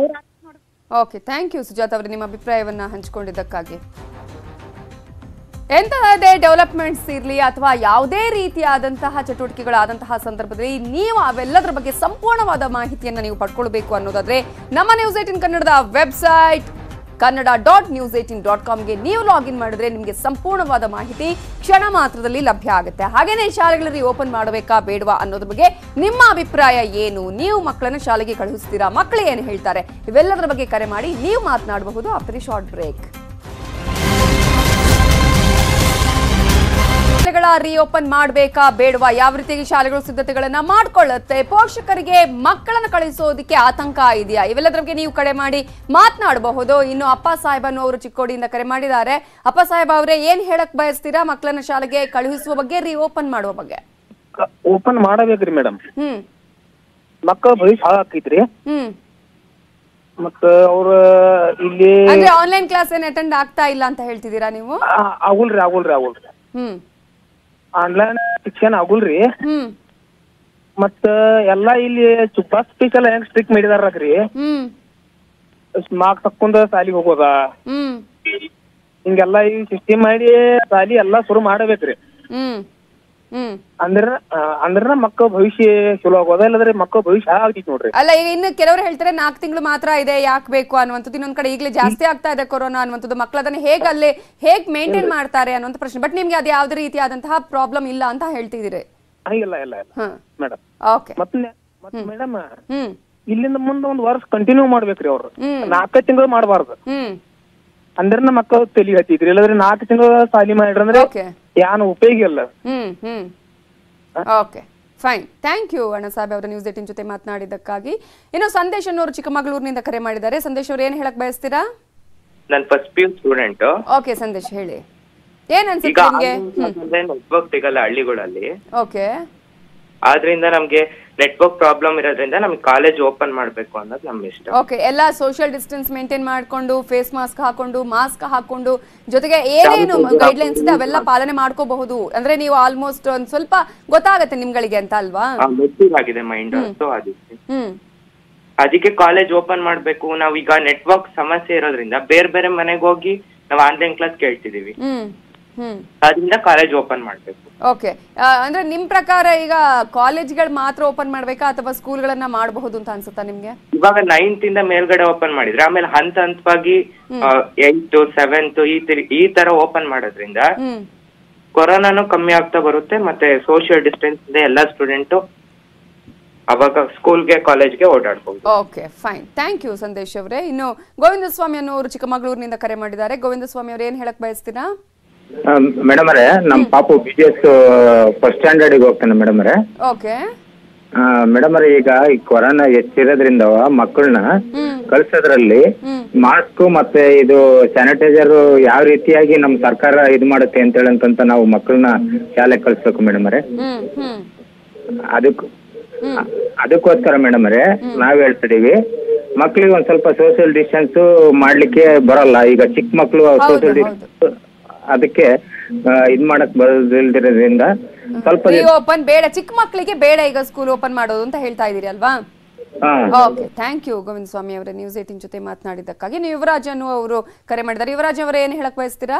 ಓಕೆ, ಥ್ಯಾಂಕ್ ಯು ಸುಜಾತ ಅವರೇ, ನಿಮ್ಮ ಅಭಿಪ್ರಾಯವನ್ನ ಹಂಚಿಕೊಂಡಿದ್ದಕ್ಕಾಗಿ. ಎಂತಹದೇ ಡೆವಲಪ್ಮೆಂಟ್ಸ್ ಇರಲಿ ಅಥವಾ ಯಾವುದೇ ರೀತಿಯಾದಂತಹ ಚಟುವಟಿಕೆಗಳಾದಂತಹ ಸಂದರ್ಭದಲ್ಲಿ ನೀವು ಅವೆಲ್ಲದರ ಬಗ್ಗೆ ಸಂಪೂರ್ಣವಾದ ಮಾಹಿತಿಯನ್ನು ನೀವು ಪಡ್ಕೊಳ್ಬೇಕು ಅನ್ನೋದಾದ್ರೆ ನಮ್ಮ ನ್ಯೂಸ್18 ಕನ್ನಡದ ವೆಬ್ಸೈಟ್ kannada.news18.comಗೆ ನೀವು ಲಾಗಿನ್ ಮಾಡಿದ್ರೆ ನಿಮಗೆ ಸಂಪೂರ್ಣವಾದ ಮಾಹಿತಿ ಕ್ಷಣ ಮಾತ್ರದಲ್ಲಿ ಲಭ್ಯ ಆಗುತ್ತೆ. ಹಾಗೇನೇ ಶಾಲೆಗಳಲ್ಲಿ ಓಪನ್ ಮಾಡಬೇಕಾ ಬೇಡವಾ ಅನ್ನೋದ್ರ ಬಗ್ಗೆ ನಿಮ್ಮ ಅಭಿಪ್ರಾಯ ಏನು? ನೀವು ಮಕ್ಕಳನ್ನ ಶಾಲೆಗೆ ಕಳುಹಿಸ್ತೀರಾ? ಮಕ್ಕಳು ಏನು ಹೇಳ್ತಾರೆ? ಇವೆಲ್ಲದರ ಬಗ್ಗೆ ಕರೆ ಮಾಡಿ ನೀವು ಮಾತನಾಡಬಹುದು. After a short break. ಶಾಲೆಗಳ ರಿಓಪನ್ ಮಾಡಬೇಕಾ ಬೇಡವಾ? ಯಾವ ರೀತಿಯಾಗಿ ಶಾಲೆಗಳು ಸಿದ್ಧತೆಗಳನ್ನ ಮಾಡ್ಕೊಳ್ಳುತ್ತೆ? ಪೋಷಕರಿಗೆ ಮಕ್ಕಳನ್ನ ಕಳಿಸೋದಕ್ಕೆ ಆತಂಕ ಇದೆಯಾ? ಇವೆಲ್ಲದರ ಬಗ್ಗೆ ನೀವು ಕರೆ ಮಾಡಿ ಮಾತನಾಡಬಹುದು. ಇನ್ನು ಅಪ್ಪ ಸಾಹೇಬ್ ಅನ್ನೋರು ಚಿಕ್ಕೋಡಿಯಿಂದ ಕರೆ ಮಾಡಿದ್ದಾರೆ. ಅಪ್ಪ ಸಾಹೇಬ್ ಅವರೇ, ಏನ್ ಹೇಳಕ್ ಬಯಸ್ತೀರಾ ಮಕ್ಕಳನ್ನ ಶಾಲೆಗೆ ಕಳುಹಿಸುವ ಬಗ್ಗೆ, ರಿಓಪನ್ ಮಾಡುವ ಬಗ್ಗೆ? ಓಪನ್ ಮಾಡಬೇಕ್ರಿ ಮೇಡಮ್. ಮಕ್ಕಳ ಭವಿಷ್ಯ ಹಾಳಾಕೈತ್ರಿ. ಮತ್ತ ಅವ್ರ ಇಲ್ಲಿ ಅಂದ್ರೆ ಆನ್ಲೈನ್ ಕ್ಲಾಸ್ ಏನ್ ಅಟೆಂಡ್ ಆಗ್ತಾ ಇಲ್ಲ ಅಂತ ಹೇಳ್ತಿದ್ದೀರಾ ನೀವು? ಆಗುಲ್ರಿ. ಆನ್ಲೈನ್ ಶಿಕ್ಷಣ ಆಗುಲ್ರಿ. ಮತ್ತ ಎಲ್ಲಾ ಇಲ್ಲಿ ಬಸ್ ಫೀಸ್ ಎಲ್ಲ ಹೆಂಗ್ ಸ್ಟ್ರಿಕ್ಟ್ ಮಾಡಿದಾರ್ರಿ. ಮಾರ್ಕ್ಸ್ ತಕ್ಕೊಂಡ ಸಾಲಿಗೆ ಹೋಗೋದ, ಹಿಂಗೆಲ್ಲಾ ಈ ಸಿಸ್ಟಮ್ ಮಾಡಿ ಸಾಲಿ ಎಲ್ಲಾ ಶುರು ಮಾಡಬೇಕ್ರಿ. ಅಂದ್ರ ಮಕ್ಕಳ ಭವಿಷ್ಯ ಚಲೋ ಆಗೋದ, ಇಲ್ಲದ್ರೆ ಮಕ್ಕಳ ಭವಿಷ್ಯ ಆಗ್ತೈತಿ ನೋಡ್ರಿ. ಅಲ್ಲ, ಈಗ ಇನ್ನು ಕೆಲವರು ಹೇಳ್ತಾರೆ 4 ತಿಂಗಳು ಮಾತ್ರ ಇದೆ, ಯಾಕೆ ಬೇಕು ಅನ್ನುವಂಥದ್ದು. ಇನ್ನೊಂದ್ ಕಡೆ ಈಗಲೇ ಜಾಸ್ತಿ ಆಗ್ತಾ ಇದೆ ಕೊರೋನಾ ಅನ್ನುವಂಥದ್ದು. ಮಕ್ಕಳು ಅದನ್ನ ಹೇಗ್ ಮೇಂಟೈನ್ ಮಾಡ್ತಾರೆ ಅನ್ನುವಂಥ ಪ್ರಶ್ನೆ. ಬಟ್ ನಿಮ್ಗೆ ಅದು ಯಾವ್ದೇ ರೀತಿಯಾದಂತಹ ಪ್ರಾಬ್ಲಮ್ ಇಲ್ಲ ಅಂತ ಹೇಳ್ತಿದ್ದೀರಿ? ಇಲ್ಲ ಮೇಡಮ್. ಓಕೆ. ಮತ್ತೆ ಮೇಡಮ್, ಇಲ್ಲಿಂದ ಮುಂದೆ 1 ವರ್ಷ ಕಂಟಿನ್ಯೂ ಮಾಡ್ಬೇಕ್ರಿ ಅವ್ರು. 4 ತಿಂಗಳು ಮಾಡಬಾರ್ದು. ಅಂದ್ರ ಮಕ್ಕಳು ತಲಿ ಹತ್ತಿದ್ರಿ. ಇಲ್ಲದ್ರೆ 4 ತಿಂಗಳು ಸಾಲಿ ಮಾಡ್ರಂದ್ರೆ ಏನು ಉಪಯೋಗ ಇಲ್ಲ. Okay, fine. ಥ್ಯಾಂಕ್ ಯು ಅಣ್ಣ ಸಾಹೇಬ್ ಅವರ ನ್ಯೂಸ್18 ಜೊತೆ ಮಾತನಾಡಿದ್ದಕ್ಕಾಗಿ. ಇನ್ನು ಸಂದೇಶ್ ಅನ್ನೋರು ಚಿಕ್ಕಮಗಳೂರಿನಿಂದ ಕರೆ ಮಾಡಿದ್ದಾರೆ. ಸಂದೇಶ್ ಅವ್ರು ಏನ್ ಹೇಳಕ್ ಬಯಸ್ತೀರಾ? ನಾನು first PU student. Okay Sandesh, ಹೇಳಿ ಏನ್ ಅನ್ಸುತ್ತೆ ನಿಮ್ಗೆ? ನೆಟ್ವರ್ಕ್ ಸಿಗಲ್ಲ ಹಳ್ಳಿಗಳಲ್ಲಿ. ಓಕೆ. ಆದ್ರಿಂದ ನಮ್ಗೆ ನೆಟ್ವರ್ಕ್ ಪ್ರಾಬ್ಲಮ್ ಇರೋದ್ರಿಂದ ನಮ್ಗೆ ಕಾಲೇಜ್ ಓಪನ್ ಮಾಡ್ಬೇಕು ಅನ್ನೋದು ನಮ್ ಇಷ್ಟ. ಓಕೆ, ಎಲ್ಲ ಸೋಷಿಯಲ್ ಡಿಸ್ಟೆನ್ಸ್ ಮೇಂಟೈನ್ ಮಾಡ್ಕೊಂಡು, ಫೇಸ್ ಮಾಸ್ಕ್ ಹಾಕೊಂಡು ಜೊತೆಗೆ ಏನೇನು ಗೈಡ್ಲೈನ್ಸ್ ಇದೆ ಅವೆಲ್ಲ ಪಾಲನೆ ಮಾಡ್ಕೋಬಹುದು. ಅಂದ್ರೆ ನೀವು ಆಲ್ಮೋಸ್ಟ್ ಒಂದ್ ಸ್ವಲ್ಪ ಗೊತ್ತಾಗತ್ತೆ ನಿಮ್ಗಳಿಗೆ ಅಂತ ಅಲ್ವಾ? ಆಗಿದೆ ಮೈಂಡ್. ಸೊ ಅದಕ್ಕೆ ಕಾಲೇಜ್ ಓಪನ್ ಮಾಡ್ಬೇಕು. ನಾವೀಗ ನೆಟ್ವರ್ಕ್ ಸಮಸ್ಯೆ ಇರೋದ್ರಿಂದ ಬೇರೆ ಮನೆಗೆ ಹೋಗಿ ನಾವು ಆನ್ಲೈನ್ ಕ್ಲಾಸ್ ಕೇಳ್ತಿದೀವಿ. ಅದರಿಂದ ಕಾಲೇಜ್ ಓಪನ್ ಮಾಡ್ಬೇಕು. ಓಕೆ, ಅಂದ್ರೆ ನಿಮ್ ಪ್ರಕಾರ ಈಗ ಕಾಲೇಜ್ಗಳು ಮಾತ್ರ ಓಪನ್ ಮಾಡ್ಬೇಕಾ ಅಥವಾ ಸ್ಕೂಲ್ಗಳನ್ನ ಮಾಡಬಹುದು ಅಂತ ಅನ್ಸುತ್ತಾ ನಿಮ್ಗೆ? ಇವಾಗ 9th ಇಂದ ಮೇಲ್ಗಡೆ ಓಪನ್ ಮಾಡಿದ್ರೆ ಆಮೇಲೆ ಹಂತವಾಗಿ 8th 7th ಈ ತರ ಓಪನ್ ಮಾಡೋದ್ರಿಂದ ಕೊರೋನಾನು ಕಮ್ಮಿ ಆಗ್ತಾ ಬರುತ್ತೆ. ಮತ್ತೆ ಸೋಷಿಯಲ್ ಡಿಸ್ಟೆನ್ಸ್ ಇಂದ ಎಲ್ಲಾ ಸ್ಟೂಡೆಂಟ್ ಅವಾಗ ಸ್ಕೂಲ್ಗೆ ಕಾಲೇಜ್ಗೆ ಓಡಾಡ್ಬಹುದು. Okay, fine. Thank you Sandesh ಅವರೇ. ಇನ್ನು ಗೋವಿಂದ ಸ್ವಾಮಿ ಅನ್ನೋರು ಚಿಕ್ಕಮಗಳೂರಿನಿಂದ ಕರೆ ಮಾಡಿದ್ದಾರೆ. ಗೋವಿಂದ ಸ್ವಾಮಿ ಅವ್ರು ಏನ್ ಹೇಳಕ್ ಬಯಸ್ತೀರಾ? ಮೇಡಮ್ ಅವರೇ, ನಮ್ ಪಾಪು BGS ಫಸ್ಟ್ ಸ್ಟ್ಯಾಂಡರ್ಡ್ ಹೋಗ್ತಾನೆ ಮೇಡಮ್ ಅವರೇ. ಓಕೆ ಮೇಡಮ್ ಅವರೇ, ಈಗ ಈ ಕೊರೋನಾ ಹೆಚ್ಚಿರೋದ್ರಿಂದ ಮಕ್ಕಳನ್ನ ಕಳ್ಸೋದ್ರಲ್ಲಿ ಮಾಸ್ಕ್ ಮತ್ತೆ ಇದು ಸ್ಯಾನಿಟೈಸರ್ ಯಾವ ರೀತಿಯಾಗಿ ನಮ್ ಸರ್ಕಾರ ಇದು ಮಾಡುತ್ತೆ ಅಂತ ಹೇಳಂತ ನಾವು ಮಕ್ಕಳನ್ನ ಶಾಲೆಗೆ ಕಳ್ಸ್ಬೇಕು ಮೇಡಮ್ ಅವರೇ. ಅದಕ್ಕೋಸ್ಕರ ಮೇಡಮ್ ಅವರೇ ನಾವ್ ಹೇಳ್ತಿದೀವಿ, ಮಕ್ಳಿಗೆ ಒಂದ್ ಸ್ವಲ್ಪ ಸೋಷಿಯಲ್ ಡಿಸ್ಟೆನ್ಸ್ ಮಾಡ್ಲಿಕ್ಕೆ ಬರಲ್ಲ. ಈಗ ಚಿಕ್ಕ ಮಕ್ಳು ಸೋಷಿಯಲ್ ಡಿಸ್ಟೆನ್ಸ್ ಅದಕ್ಕೆ ಇದ್ ಮಾಡಕ್ ಬರೋದಿಲ್ದಿರೋದ್ರಿಂದ ಸ್ವಲ್ಪ ಓಪನ್ ಬೇಡ, ಚಿಕ್ಕ ಮಕ್ಕಳಿಗೆ ಬೇಡ ಈಗ ಸ್ಕೂಲ್ ಓಪನ್ ಮಾಡೋದು ಅಂತ ಹೇಳ್ತಾ ಇದೀರಿ ಅಲ್ವಾ? ಓಕೆ, ಥ್ಯಾಂಕ್ ಯು ಗೋವಿಂದ ಸ್ವಾಮಿ ಅವರೇ ನ್ಯೂಸ್ 18 ಜೊತೆ ಮಾತನಾಡಿದ್ದಕ್ಕಾಗಿ. ನೀವು ಯುವರಾಜ್ ಅನ್ನು ಅವರು ಕರೆ ಮಾಡಿದ್ದಾರೆ. ಯುವರಾಜ್ ಅವರೇ ಏನು ಹೇಳಕ್ ಬಯಸ್ತೀರಾ?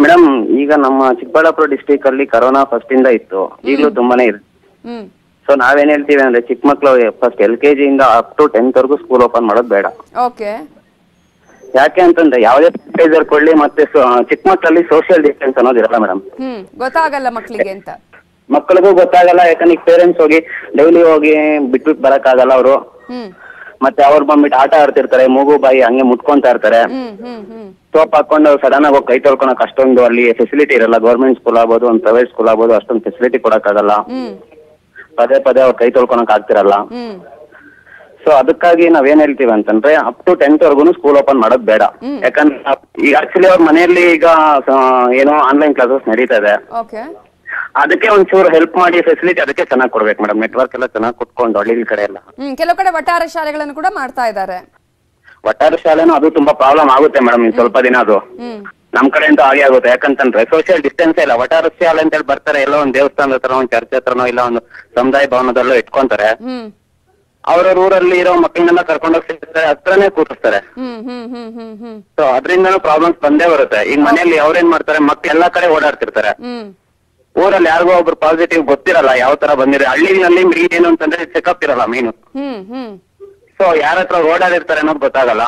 ಮೇಡಮ್, ಈಗ ನಮ್ಮ ಚಿಕ್ಕಬಳ್ಳಾಪುರ ಡಿಸ್ಟ್ರಿಕ್ಟ್ ಅಲ್ಲಿ ಕರೋನಾ ಫಸ್ಟ್ ಇಂದ ಇತ್ತು, ಈಗಲೂ ತುಂಬಾನೇ ಇದೆ. ಸೊ ನಾವೇನ್ ಹೇಳ್ತೀವಿ ಅಂದ್ರೆ ಚಿಕ್ಕ ಮಕ್ಳು ಫಸ್ಟ್ LKG ಇಂದ ಅಪ್ ಟು 10th ವರೆಗೂ ಸ್ಕೂಲ್ ಓಪನ್ ಮಾಡೋದು ಬೇಡ. ಓಕೆ, ಯಾಕೆ ಅಂತಂದ್ರೆ ಯಾವುದೇ ಸ್ಯಾನಿಟೈಸರ್ ಕೊಡ್ಲಿ ಮತ್ತೆ ಚಿಕ್ಕ ಮಕ್ಕಳಲ್ಲಿ ಸೋಷಿಯಲ್ ಡಿಸ್ಟೆನ್ಸ್ ಅನ್ನೋದಿರಲ್ಲ ಮೇಡಮ್. ಗೊತ್ತಾಗಲ್ಲ ಮಕ್ಕಳಿಗೆ ಅಂತ. ಮಕ್ಕಳಿಗೂ ಗೊತ್ತಾಗಲ್ಲ, ಯಾಕಂದ್ರೆ ಪೇರೆಂಟ್ಸ್ ಹೋಗಿ ಡೈಲಿ ಹೋಗಿ ಬಿಟ್ಬಿಟ್ಟು ಬರಕ್ ಆಗಲ್ಲ ಅವರು. ಮತ್ತೆ ಅವ್ರು ಬಂದ್ಬಿಟ್ಟು ಆಟ ಆಡ್ತಿರ್ತಾರೆ, ಮೂಗು ಬಾಯಿ ಹಂಗೆ ಮುಟ್ಕೊಂತಾ ಇರ್ತಾರೆ. ಸೋಪ್ ಹಾಕೊಂಡು ಸಡನ್ ಆಗಿ ಹೋಗಿ ಕೈ ತೊಳ್ಕೊಳಕ್ ಅಷ್ಟೊಂದು ಅಲ್ಲಿ ಫೆಸಿಲಿಟಿ ಇರಲ್ಲ. ಗೌರ್ಮೆಂಟ್ ಸ್ಕೂಲ್ ಆಗ್ಬೋದು, ಒಂದು ಪ್ರೈವೇಟ್ ಸ್ಕೂಲ್ ಆಗ್ಬೋದು, ಅಷ್ಟೊಂದು ಫೆಸಿಲಿಟಿ ಕೊಡಕ್ ಆಗಲ್ಲ. ಪದೇ ಪದೇ ಅವ್ರು ಕೈ ತೊಳ್ಕೊಳಕ್ ಆಗ್ತಿರಲ್ಲ. ಸೊ ಅದಕ್ಕಾಗಿ ನಾವೇನ್ ಹೇಳ್ತೀವಿ ಅಂತಂದ್ರೆ ಅಪ್ ಟು 10th ವರೆಗೂ ಸ್ಕೂಲ್ ಓಪನ್ ಮಾಡೋದ್ ಬೇಡ. ಯಾಕಂದ್ರೆ ಈಗ ಆಕ್ಚುಲಿ ಅವ್ರ ಮನೆಯಲ್ಲಿ ಈಗ ಏನೋ ಆನ್ಲೈನ್ ಕ್ಲಾಸಸ್ ನಡೀತಾ ಇದೆ. ಅದಕ್ಕೆ ಒಂಚೂರು ಹೆಲ್ಪ್ ಮಾಡಿ ಫೆಸಿಲಿಟಿ ಅದಕ್ಕೆ ಚೆನ್ನಾಗಿ ಕೊಡ್ಬೇಕು ಮೇಡಮ್. ನೆಟ್ವರ್ಕ್ ಎಲ್ಲ ಚೆನ್ನಾಗಿ ಕೊಟ್ಕೊಂಡು ಹಳ್ಳಿ ಕಡೆ ಎಲ್ಲ ಕೆಲವು ಕಡೆ ವಟಾರ ಶಾಲೆಗಳನ್ನು ಕೂಡ ಮಾಡ್ತಾ ಇದ್ದಾರೆ. ವಟಾರ ಶಾಲೆನೂ ಅದು ತುಂಬಾ ಪ್ರಾಬ್ಲಮ್ ಆಗುತ್ತೆ ಮೇಡಮ್ ಇನ್ ಸ್ವಲ್ಪ ದಿನ. ಅದು ನಮ್ ಕಡೆ ಅಂತೂ ಹಾಗೆ ಆಗುತ್ತೆ. ಯಾಕಂತಂದ್ರೆ ಸೋಷಿಯಲ್ ಡಿಸ್ಟೆನ್ಸ್ ಇಲ್ಲ. ವಟಾರ ಶಾಲೆ ಅಂತ ಹೇಳಿ ಬರ್ತಾರೆ, ಎಲ್ಲೋ ಒಂದ್ ದೇವಸ್ಥಾನದ ಹತ್ರ, ಒಂದ್ ಚರ್ಚ್ ಹತ್ರನೋ ಇಲ್ಲ ಒಂದು ಸಮುದಾಯ ಭವನದಲ್ಲೋ ಇಟ್ಕೊಂತಾರೆ. ಅವ್ರವ್ರ ಊರಲ್ಲಿ ಇರೋ ಮಕ್ಕಳನ್ನೆಲ್ಲ ಕರ್ಕೊಂಡೋಗಿ ಸಿಗ್ತಾರೆ, ಹತ್ರನೇ ಕೂರಿಸ್ತಾರೆ. ಸೊ ಅದ್ರಿಂದನೂ ಪ್ರಾಬ್ಲಮ್ಸ್ ಬಂದೇ ಬರುತ್ತೆ. ಈಗ ಮನೆಯಲ್ಲಿ ಅವ್ರೇನ್ ಮಾಡ್ತಾರೆ, ಮಕ್ಳು ಎಲ್ಲಾ ಕಡೆ ಓಡಾಡ್ತಿರ್ತಾರೆ. ಊರಲ್ಲಿ ಯಾರಿಗೋ ಒಬ್ರು ಪಾಸಿಟಿವ್ ಗೊತ್ತಿರಲ್ಲ ಯಾವ ತರ ಬಂದಿದೆ. ಹಳ್ಳಿನಲ್ಲಿ ಮೇನ್ ಏನು ಅಂತಂದ್ರೆ ಚೆಕಪ್ ಇರಲ್ಲ ಮೇನು. ಸೊ ಯಾರ ಹತ್ರ ಓಡಾಡಿರ್ತಾರೆ ಅನ್ನೋದು ಗೊತ್ತಾಗಲ್ಲ.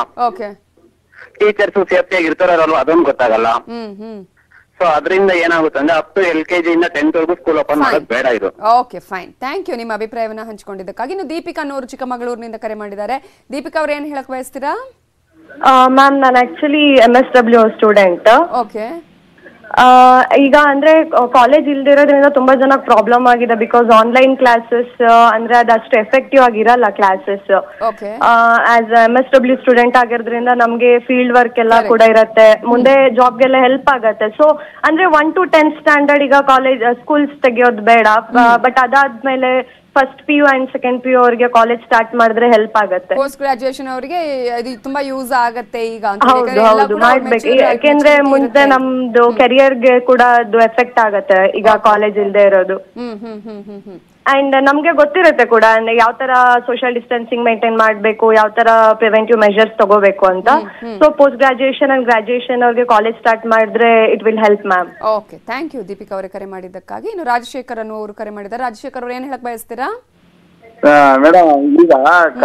ಟೀಚರ್ಸ್ ಸೇಫ್ಟಿಯಾಗಿ ಇರ್ತಾರಲ್ವ ಅದೊಂದು ಗೊತ್ತಾಗಲ್ಲ. ಸೊ ಅದರಿಂದ ಏನಾಗುತ್ತೆ ಅಂದ್ರೆ ಅಪ್ ಟು LKG ಇಂದ 10th ವರೆಗೂ ಸ್ಕೂಲ್ ಓಪನ್ ಮಾಡೋದು ಬೇಡ ಇದು. ಓಕೆ, ಫೈನ್, ಥ್ಯಾಂಕ್ ಯು ನಿಮ್ಮ ಅಭಿಪ್ರಾಯವನ್ನ ಹಂಚಿಕೊಂಡಿದ್ದಕ್ಕಾಗಿ. ಇನ್ನು ದೀಪಿಕಾ ಅನ್ನೋರು ಚಿಕ್ಕಮಗಳೂರಿನಿಂದ ಕರೆ ಮಾಡಿದ್ದಾರೆ. ದೀಪಿಕಾ ಅವ್ರು ಏನ್ ಹೇಳಕ್ ಬಯಸ್ತೀರಾ? ಮ್ಯಾಮ್, ನಾನು ಆಕ್ಚುಲಿ MSW ಸ್ಟೂಡೆಂಟ್. ಓಕೆ, ಈಗ ಅಂದ್ರೆ ಕಾಲೇಜ್ ಇಲ್ದಿರೋದ್ರಿಂದ ತುಂಬಾ ಜನ ಪ್ರಾಬ್ಲಮ್ ಆಗಿದೆ. ಬಿಕಾಸ್ ಆನ್ಲೈನ್ ಕ್ಲಾಸಸ್ ಅಂದ್ರೆ ಅದಷ್ಟು ಎಫೆಕ್ಟಿವ್ ಆಗಿರಲ್ಲ ಕ್ಲಾಸಸ್. ಆಸ್ MSW ಸ್ಟೂಡೆಂಟ್ ಆಗಿರೋದ್ರಿಂದ ನಮ್ಗೆ ಫೀಲ್ಡ್ ವರ್ಕ್ ಎಲ್ಲ ಕೂಡ ಇರತ್ತೆ, ಮುಂದೆ ಜಾಬ್ಗೆಲ್ಲ ಹೆಲ್ಪ್ ಆಗತ್ತೆ. ಸೊ ಅಂದ್ರೆ 1 to 10th ಸ್ಟ್ಯಾಂಡರ್ಡ್ ಈಗ ಕಾಲೇಜ್ ಸ್ಕೂಲ್ಸ್ ತೆಗಿಯೋದು ಬೇಡ. ಬಟ್ ಅದಾದ್ಮೇಲೆ first PU and second PU ಅವರಿಗೆ ಕಾಲೇಜ್ ಸ್ಟಾರ್ಟ್ ಮಾಡಿದ್ರೆ ಹೆಲ್ಪ್ ಆಗುತ್ತೆ. ಪೋಸ್ಟ್ ಗ್ರಾಜುಯೇಷನ್ ಅವರಿಗೆ ಇದು ತುಂಬಾ ಯೂಸ್ ಆಗತ್ತೆ ಈಗ. ಹೌದು, ಮಾಡ್ಬೇಕು. ಯಾಕೆಂದ್ರೆ ಮುಂದೆ ನಮ್ದು ಕೆರಿಯರ್ಗೆ ಕೂಡ ಅದು ಎಫೆಕ್ಟ್ ಆಗತ್ತೆ ಈಗ ಕಾಲೇಜ್ ಇಲ್ದೇ ಇರೋದು. ಅಂಡ್ ನಮ್ಗೆ ಗೊತ್ತಿರುತ್ತೆ ಕೂಡ ಯಾವ ತರ ಸೋಷಿಯಲ್ ಡಿಸ್ಟೆನ್ಸಿಂಗ್ ಮೇಂಟೈನ್ ಮಾಡ್ಬೇಕು, ಯಾವ ತರ ಪ್ರಿವೆಂಟಿವ್ ಮೆಷರ್ಸ್ ತಗೋಬೇಕು ಅಂತ. So post graduation and graduation ಅವ್ರಿಗೆ ಕಾಲೇಜ್ ಸ್ಟಾರ್ಟ್ ಮಾಡಿದ್ರೆ it will help ma'am. Okay, thank you Deepika ಅವರೇ ಕರೆ ಮಾಡಿದ್ದಕ್ಕಾಗಿ. ಇನ್ನು ರಾಜಶೇಖರ್ ಅನ್ನೋ ಅವರು ಕರೆ ಮಾಡಿದ್ದಾರೆ. ರಾಜಶೇಖರ್ ಅವ್ರು ಏನ್ ಹೇಳಕ್ ಬಯಸ್ತೀರಾ? ಮೇಡಮ್, ಈಗ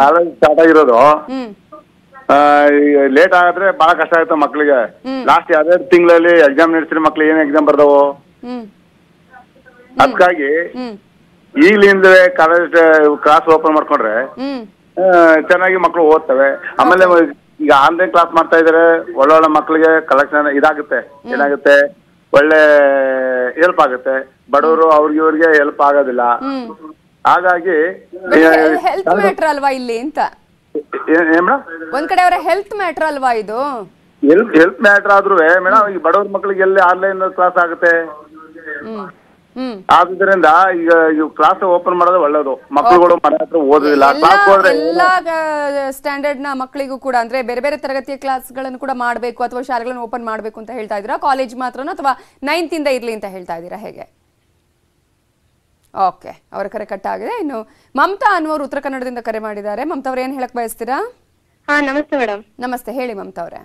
ಕಾಲೇಜ್ ಸ್ಟಾರ್ಟ್ ಆಗಿರೋದು ಲೇಟ್ ಆದ್ರೆ ಬಹಳ ಕಷ್ಟ ಆಗುತ್ತೆ ಮಕ್ಳಿಗೆ. ಲಾಸ್ಟ್ 2 ತಿಂಗಳಲ್ಲಿ ಎಕ್ಸಾಮ್ ನಡೆಸಿದ್ರೆ ಮಕ್ಳು ಏನ್ ಎಕ್ಸಾಮ್ ಬರ್ದವು. ಅದಕ್ಕಾಗಿ ಈಗಲಿಂದಲೇ ಕಾಲೇಜ್ ಕ್ಲಾಸ್ ಓಪನ್ ಮಾಡ್ಕೊಂಡ್ರೆ ಚೆನ್ನಾಗಿ ಮಕ್ಳು ಓದ್ತವೆ. ಆಮೇಲೆ ಈಗ ಆನ್ಲೈನ್ ಕ್ಲಾಸ್ ಮಾಡ್ತಾ ಇದಾರೆ, ಒಳ್ಳೊಳ್ಳೆ ಮಕ್ಳಿಗೆ ಕಲೆಕ್ಷನ್ ಇದಾಗುತ್ತೆ. ಏನಾಗುತ್ತೆ, ಒಳ್ಳೆ ಹೆಲ್ಪ್ ಆಗುತ್ತೆ. ಬಡವರು ಇವ್ರಿಗೆ ಹೆಲ್ಪ್ ಆಗೋದಿಲ್ಲ. ಹಾಗಾಗಿ ಹೆಲ್ತ್ ಮ್ಯಾಟರ್ ಅಲ್ವಾ ಇಲ್ಲಿ ಅಂತ? ಒಂದ್ ಕಡೆ ಅವರ ಹೆಲ್ತ್ ಮ್ಯಾಟರ್ ಅಲ್ವಾ ಇದು? ಹೆಲ್ತ್ ಮ್ಯಾಟರ್ ಆದ್ರೂ ಮೇಡಮ್ ಈ ಬಡವ್ರ ಮಕ್ಳಿಗೆ ಎಲ್ಲಿ ಆನ್ಲೈನ್ ಕ್ಲಾಸ್ ಆಗುತ್ತೆ. ಆದ್ರಿಂದ ಈಗ ಕ್ಲಾಸ್ ಓಪನ್ ಮಾಡೋದು ಒಳ್ಳೇದು. ಮಕ್ಕಳುಗಳು ಮನೆ ಹತ್ರ ಓದೋದಿಲ್ಲ. ಎಲ್ಲಾ ಸ್ಟ್ಯಾಂಡರ್ಡ್ ನ ಮಕ್ಕಳಿಗೂ ಕೂಡ ಅಂದ್ರೆ ಬೇರೆ ಬೇರೆ ತರಗತಿಯ ಕ್ಲಾಸ್ ಗಳನ್ನು ಕೂಡ ಮಾಡಬೇಕು ಅಥವಾ ಶಾಲೆಗಳನ್ನು ಓಪನ್ ಮಾಡಬೇಕು ಅಂತ ಹೇಳ್ತಾ ಇದ್ದೀರಾ? ಕಾಲೇಜ್ ಮಾತ್ರನಾ ಅಥವಾ 9th ಇಂದ ಇರ್ಲಿ ಅಂತ ಹೇಳ್ತಾ ಇದ್ದೀರಾ, ಹೇಗೆ? ಓಕೆ, ಅವರ ಕರೆ ಕಟ್ ಆಗಿದೆ. ಇನ್ನು ಮಮತಾ ಅನ್ನೋರು ಉತ್ತರ ಕನ್ನಡದಿಂದ ಕರೆ ಮಾಡಿದ್ದಾರೆ. ಮಮತಾ ಅವ್ರು ಏನ್ ಹೇಳಕ್ ಬಯಸ್ತೀರಾ? ನಮಸ್ತೆ ಮೇಡಮ್. ನಮಸ್ತೆ, ಹೇಳಿ ಮಮತಾ ಅವರೇ.